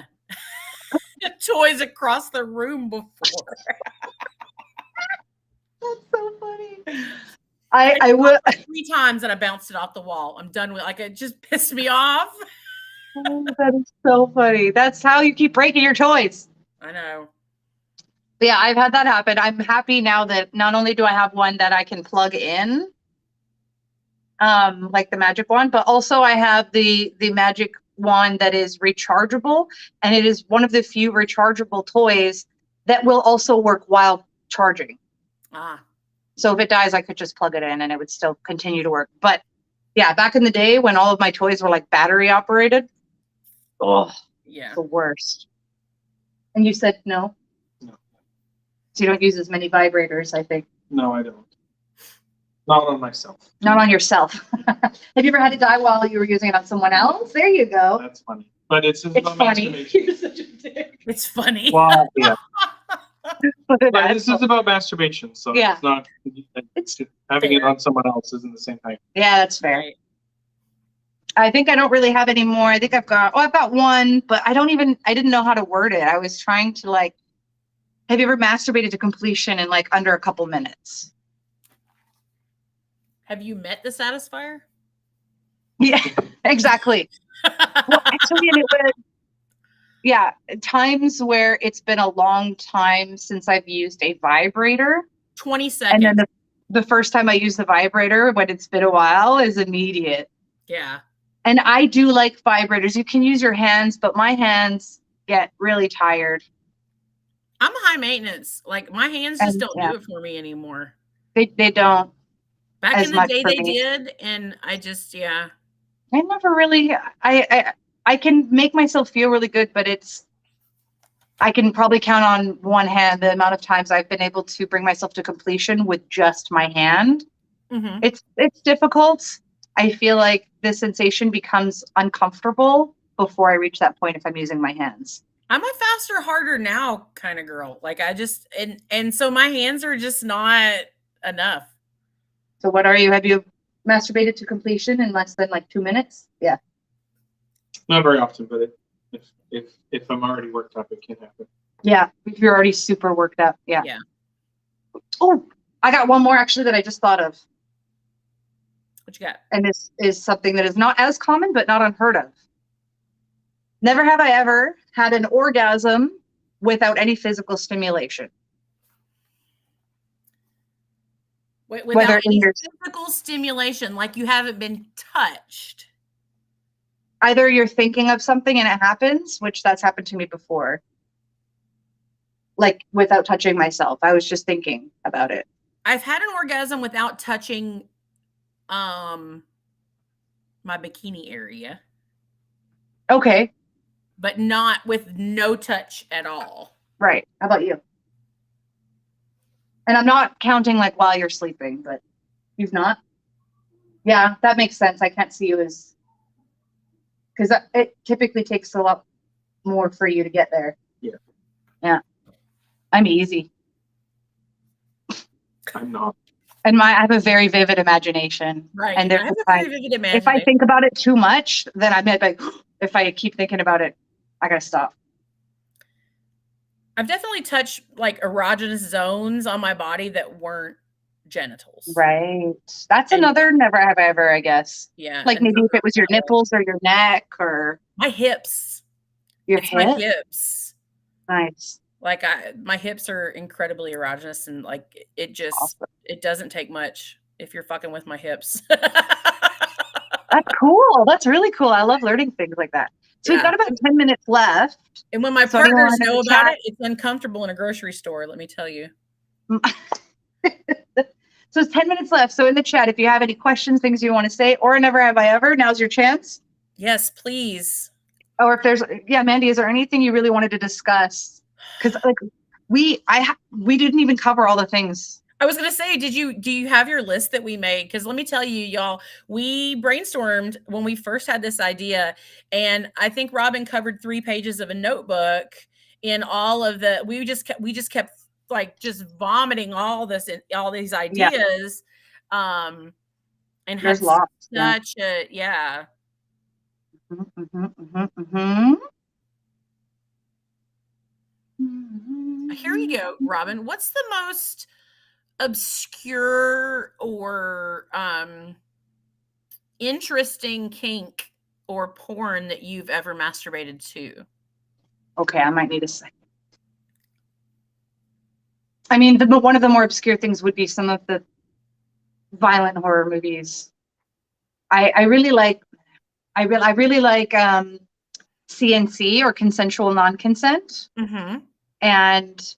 toys across the room before. That's so funny. I will 3 times and I bounced it off the wall. I'm done with it. Like it just pissed me off. Oh, that is so funny. That's how you keep breaking your toys. I know. But yeah, I've had that happen. I'm happy now that not only do I have one that I can plug in, like the magic wand, but also I have the magic wand that is rechargeable, and it is one of the few rechargeable toys that will also work while charging. So if it dies, I could just plug it in and it would still continue to work. But yeah, back in the day when all of my toys were like battery operated, the worst. And you said no? No. So you don't use as many vibrators, I think. No, I don't. Not on myself. Not on yourself. Have you ever had it die while you were using it on someone else? There you go. That's funny. But it's about funny. masturbation. You're such a dick. It's funny. Well, yeah. But this is about masturbation, so Yeah. it's not. It's having it on someone else isn't the same thing. Yeah, that's fair. Right. I think I don't really have any more. I think I've got one, but I didn't know how to word it. I was trying to like, have you ever masturbated to completion in like under a couple minutes? Have you met the satisfier? Yeah, exactly. Well, actually, it was, yeah, times where it's been a long time since I've used a vibrator. 20 seconds. And then the first time I use the vibrator when it's been a while is immediate. Yeah. And I do like vibrators. You can use your hands, but my hands get really tired. I'm high maintenance. Like my hands just don't do it for me anymore. They don't. Back in the day they did, and I just I never really I can make myself feel really good, but I can probably count on one hand the amount of times I've been able to bring myself to completion with just my hand. Mm-hmm. It's difficult. I feel like the sensation becomes uncomfortable before I reach that point if I'm using my hands. I'm a faster, harder now kind of girl. Like I just and so my hands are just not enough. So what are you? Have you masturbated to completion in less than like 2 minutes? Yeah. Not very often, but if I'm already worked up, it can happen. Yeah, if you're already super worked up. Yeah. Yeah. Oh, I got one more actually that I just thought of. What you got? And this is something that is not as common, but not unheard of. Never have I ever had an orgasm without any physical stimulation. Without any physical stimulation, like you haven't been touched. Either you're thinking of something and it happens, which that's happened to me before. Like without touching myself. I was just thinking about it. I've had an orgasm without touching my bikini area. Okay. But not with no touch at all. Right. How about you? And I'm not counting like while you're sleeping, but you've not? Yeah, that makes sense. I can't see you as... Because it typically takes a lot more for you to get there. Yeah. Yeah. I'm easy. I'm not. And I have a very vivid imagination. Right. And I have a very vivid imagination. If I think about it too much, then I'm like, if I keep thinking about it, I gotta stop. I've definitely touched like erogenous zones on my body that weren't genitals. Right. That's another never have I ever, I guess. Yeah. Like maybe if it was your nipples or your neck or my hips. Your It's my hip? hips. Nice. Like my hips are incredibly erogenous, and like Awesome. it doesn't take much if you're fucking with my hips. That's cool. That's really cool. I love learning things like that. So we've Yeah. got about 10 minutes left. And when my So partners anyone in know the about chat- it, it's uncomfortable in a grocery store, let me tell you. So it's 10 minutes left. So in the chat, if you have any questions, things you want to say, or never have I ever, now's your chance. Yes, please. Or if there's, Mandee, is there anything you really wanted to discuss? Because like we didn't even cover all the things. I was gonna say, do you have your list that we made? Because let me tell you, y'all, we brainstormed when we first had this idea, and I think Robin covered 3 pages of a notebook in all of the. We just kept like just vomiting all these ideas, and There's had lots. such a yeah. Here you go, Robin. What's the most obscure or interesting kink or porn that you've ever masturbated to? Okay, I might need a second. I mean, one of the more obscure things would be some of the violent horror movies. I really like CNC, or consensual non-consent. Mm-hmm. And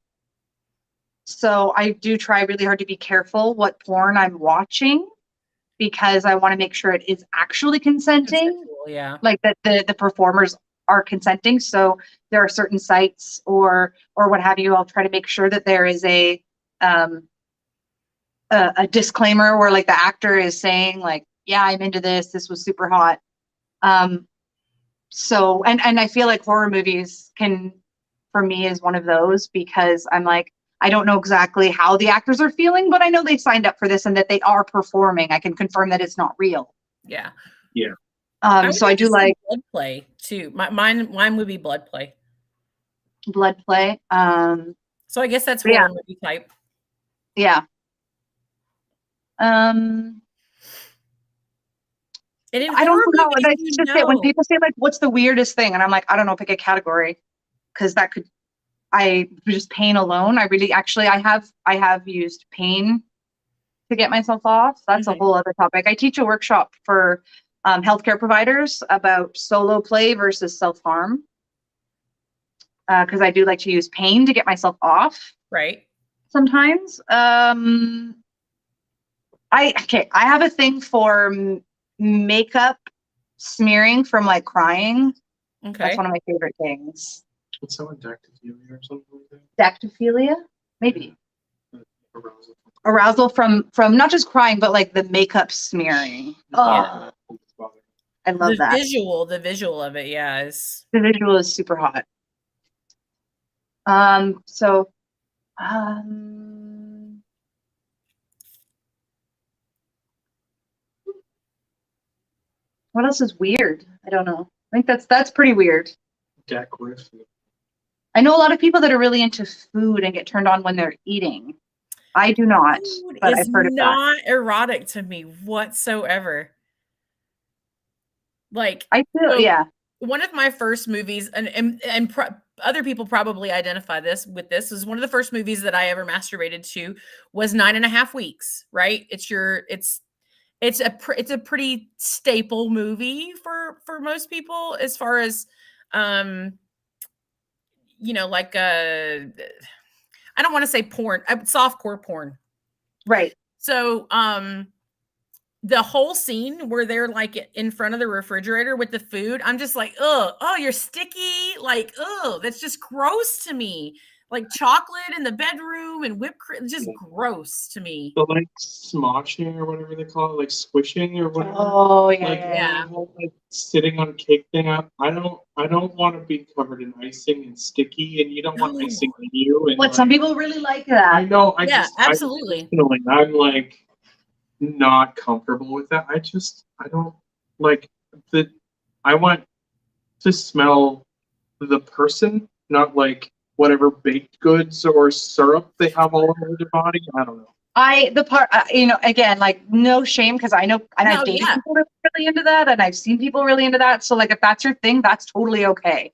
so I do try really hard to be careful what porn I'm watching, because I want to make sure it is actually consenting. Consensual, yeah. Like that the performers are consenting. So there are certain sites or what have you, I'll try to make sure that there is a disclaimer where like the actor is saying like, yeah, I'm into this. This was super hot. So, and I feel like horror movies for me, is one of those, because I'm like, I don't know exactly how the actors are feeling, but I know they signed up for this and that they are performing. I can confirm that it's not real. Yeah. Yeah. So I do like blood play too. Mine would be blood play. blood play. So I guess that's horror movie type. Yeah. And in I don't know. movies, That's just it. When people say like, "What's the weirdest thing?" and I'm like, I don't know, pick a category, because that could. I just pain alone. I have used pain to get myself off. That's a whole other topic. I teach a workshop for healthcare providers about solo play versus self-harm, because I do like to use pain to get myself off. Right. Sometimes. I have a thing for makeup smearing from like crying. Okay. That's one of my favorite things. What's that one, dactyphilia or something like that? Dactyphilia? Maybe. Arousal from not just crying, but like the makeup smearing. Oh, I love that. The visual of it, yeah, the visual is super hot. What else is weird? I don't know. I think that's pretty weird. I know a lot of people that are really into food and get turned on when they're eating. I do not, but I've heard of that. Not erotic to me whatsoever. Like I feel, yeah. One of my first movies, and other people probably identify this is one of the first movies that I ever masturbated to was 9.5 Weeks. Right? It's a pretty staple movie for most people, as far as like I don't want to say porn, softcore porn. Right. So the whole scene where they're like in front of the refrigerator with the food, I'm just like, oh, you're sticky. Like, that's just gross to me. Like chocolate in the bedroom and whipped cream, just gross to me. So like smoshing or whatever they call it, like squishing or whatever. Oh yeah, like, yeah. Like sitting on a cake thing. I don't want to be covered in icing and sticky, and you don't want icing on you. And some people really like that. I know. Absolutely. I'm like not comfortable with that. I don't like the. I want to smell the person, not like whatever baked goods or syrup they have all over their body. I don't know. Again, like no shame, because I know, and I've dated people that are really into that, and I've seen people really into that. So like, if that's your thing, that's totally okay.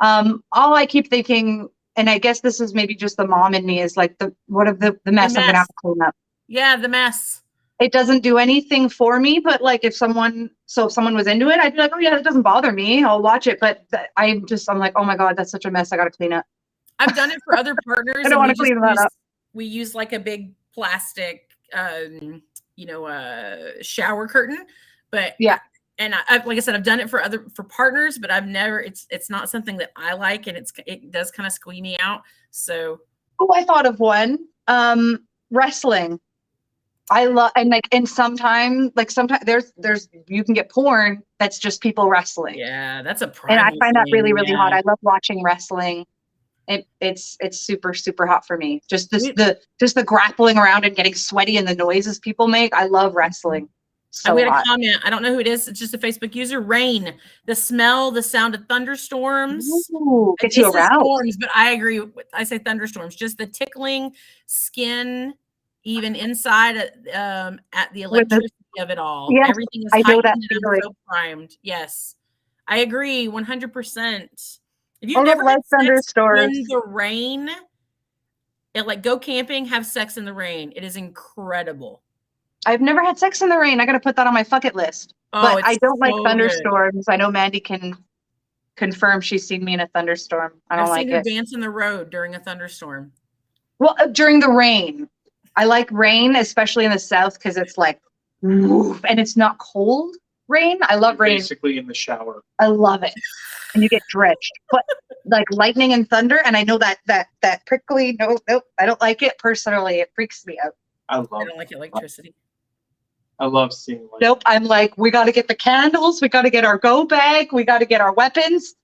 All I keep thinking, and I guess this is maybe just the mom in me, is like the mess I'm gonna have to clean up. Yeah, the mess. It doesn't do anything for me, but like if someone was into it, I'd be like, oh yeah, it doesn't bother me. I'll watch it. But I'm like, oh my God, that's such a mess. I got to clean up. I've done it for other partners. I don't want to clean that up. We use like a big plastic, shower curtain, but yeah. And like I said, I've done it for partners, but I've never, it's not something that I like. And it does kind of squeeze me out. So. Oh, I thought of one, wrestling. I love, and sometimes there's you can get porn that's just people wrestling. Yeah, that's a and I find that really, really hot. I love watching wrestling. It's super, super hot for me. Just the grappling around and getting sweaty and the noises people make. I love wrestling. So we had a comment. I don't know who it is. It's just a Facebook user. Rain, the smell, the sound of thunderstorms. Ooh, gets you aroused. Storms, but I agree. I say thunderstorms. Just the tickling skin. Even inside at the electricity of it all. Yes, everything is so primed. Yes. I agree 100%. If you've never had sex in the rain, like go camping, have sex in the rain. It is incredible. I've never had sex in the rain. I got to put that on my bucket list. But I don't like thunderstorms. Good. I know Mandee can confirm she's seen me in a thunderstorm. I've seen her dance in the road during a thunderstorm. Well, during the rain. I like rain, especially in the South, because it's like, woof, and it's not cold rain. I love rain. Basically in the shower. I love it. And you get drenched. But like lightning and thunder, and I know that prickly, nope, I don't like it personally. It freaks me out. I don't like electricity. I love seeing lightning. Nope, I'm like, we got to get the candles. We got to get our go bag. We got to get our weapons.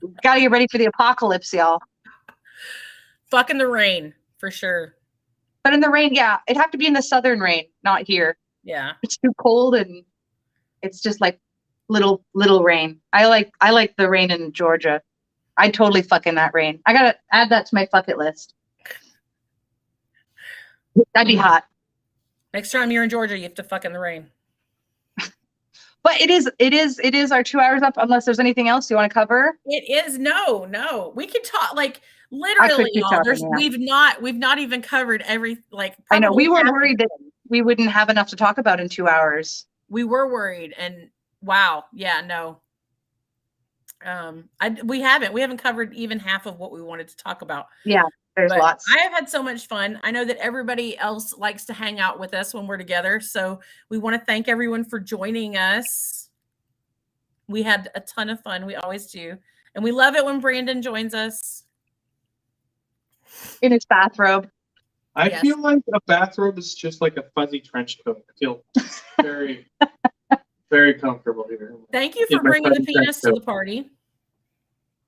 We got to get ready for the apocalypse, y'all. Fuck in the rain, for sure. But in the rain, yeah, it'd have to be in the southern rain, not here. Yeah. It's too cold and it's just like little rain. I like the rain in Georgia. I'd totally fuck in that rain. I gotta add that to my bucket list. That'd be hot. Next time you're in Georgia, you have to fuck in the rain. But it is our 2 hours up, unless there's anything else you want to cover. It is no. We could talk like literally we've not even covered every I know we were worried that we wouldn't have enough to talk about in 2 hours. We were worried, and wow, yeah, no. We haven't covered even half of what we wanted to talk about. Yeah, there's lots. I have had so much fun. I know that everybody else likes to hang out with us when we're together, so we want to thank everyone for joining us. We had a ton of fun. We always do, and we love it when Brandon joins us in his bathrobe. I feel like a bathrobe is just like a fuzzy trench coat. I feel very, very comfortable here. Thank you for bringing the penis to the party.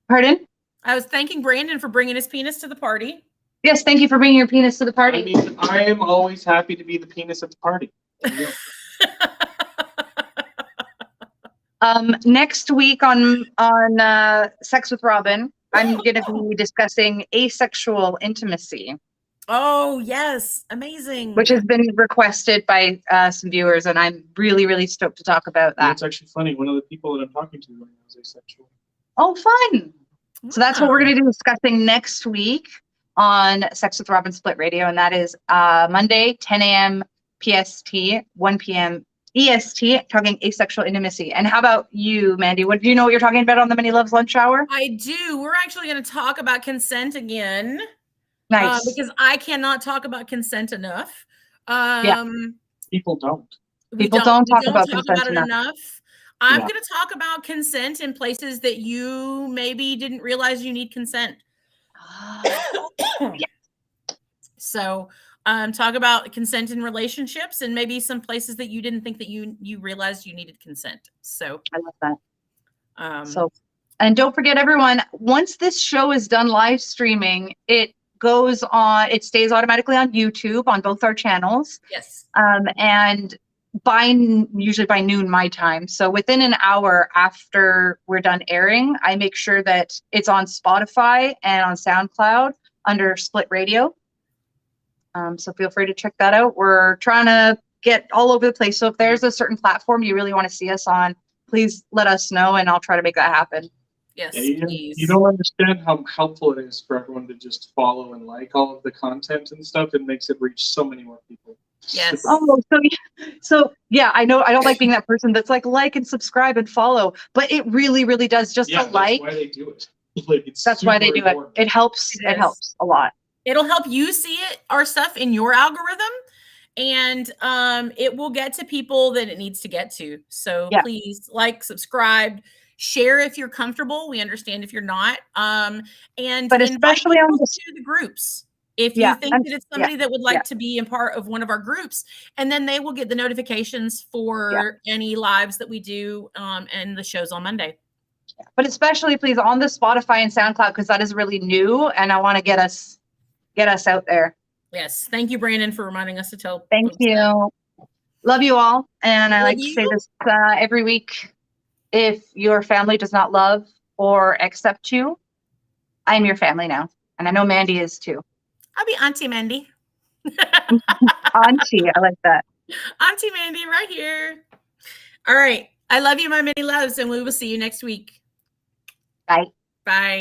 Pardon? I was thanking Brandon for bringing his penis to the party. Yes, thank you for bringing your penis to the party. I mean, I am always happy to be the penis at the party. Next week on Sex with Robin, I'm going to be discussing asexual intimacy. Oh, yes. Amazing. Which has been requested by some viewers, and I'm really, really stoked to talk about that. It's actually funny. One of the people that I'm talking to right now is asexual. Oh, fun. Wow. So that's what we're going to be discussing next week on Sex with Robin Split Radio, and that is Monday, 10 a.m. PST, 1 p.m. EST, talking asexual intimacy. And how about you, Mandee? Do you know what you're talking about on the Many Loves Lunch Hour? I do. We're actually going to talk about consent again. Nice. Because I cannot talk about consent enough. People don't. People don't talk about consent enough. I'm going to talk about consent in places that you maybe didn't realize you need consent. So talk about consent in relationships and maybe some places that you didn't think that you realized you needed consent. So I love that. And don't forget, everyone, once this show is done live streaming, it stays automatically on YouTube on both our channels. Yes. And usually by noon my time. So within an hour after we're done airing, I make sure that it's on Spotify and on SoundCloud under Split Radio. So feel free to check that out. We're trying to get all over the place. So if there's a certain platform you really want to see us on, please let us know and I'll try to make that happen. Yes, You please. don't understand how helpful it is for everyone to just follow and like all of the content and stuff. It makes it reach so many more people. Yes. Oh, so yeah, I know I don't like being that person that's like and subscribe and follow, but it really, really does. Just Yeah, a like. that's why they do it. Like, it's That's why they super do it. important. It helps. It It is. helps a lot. It'll help you see our stuff in your algorithm, and it will get to people that it needs to get to. So Yeah. please like, subscribe, share if you're comfortable. We understand if you're not. And But invite especially on people this, to the groups. If Yeah, you think and- that it's somebody that would yeah. like to be a part of one of our groups, and then they will get the notifications for any lives that we do and the shows on Monday. But especially please on the Spotify and SoundCloud, because that is really new, and I want to get us out there. Yes. Thank you, Brandon, for reminding us to tell Thank folks that. you. Love you all, and I Love like to say you. this every week. If your family does not love or accept you, I'm your family now, and I know Mandee is too. I'll be Auntie Mandee. Auntie, I like that. Auntie Mandee right here. All right. I love you, my many loves, and we will see you next week. Bye. Bye.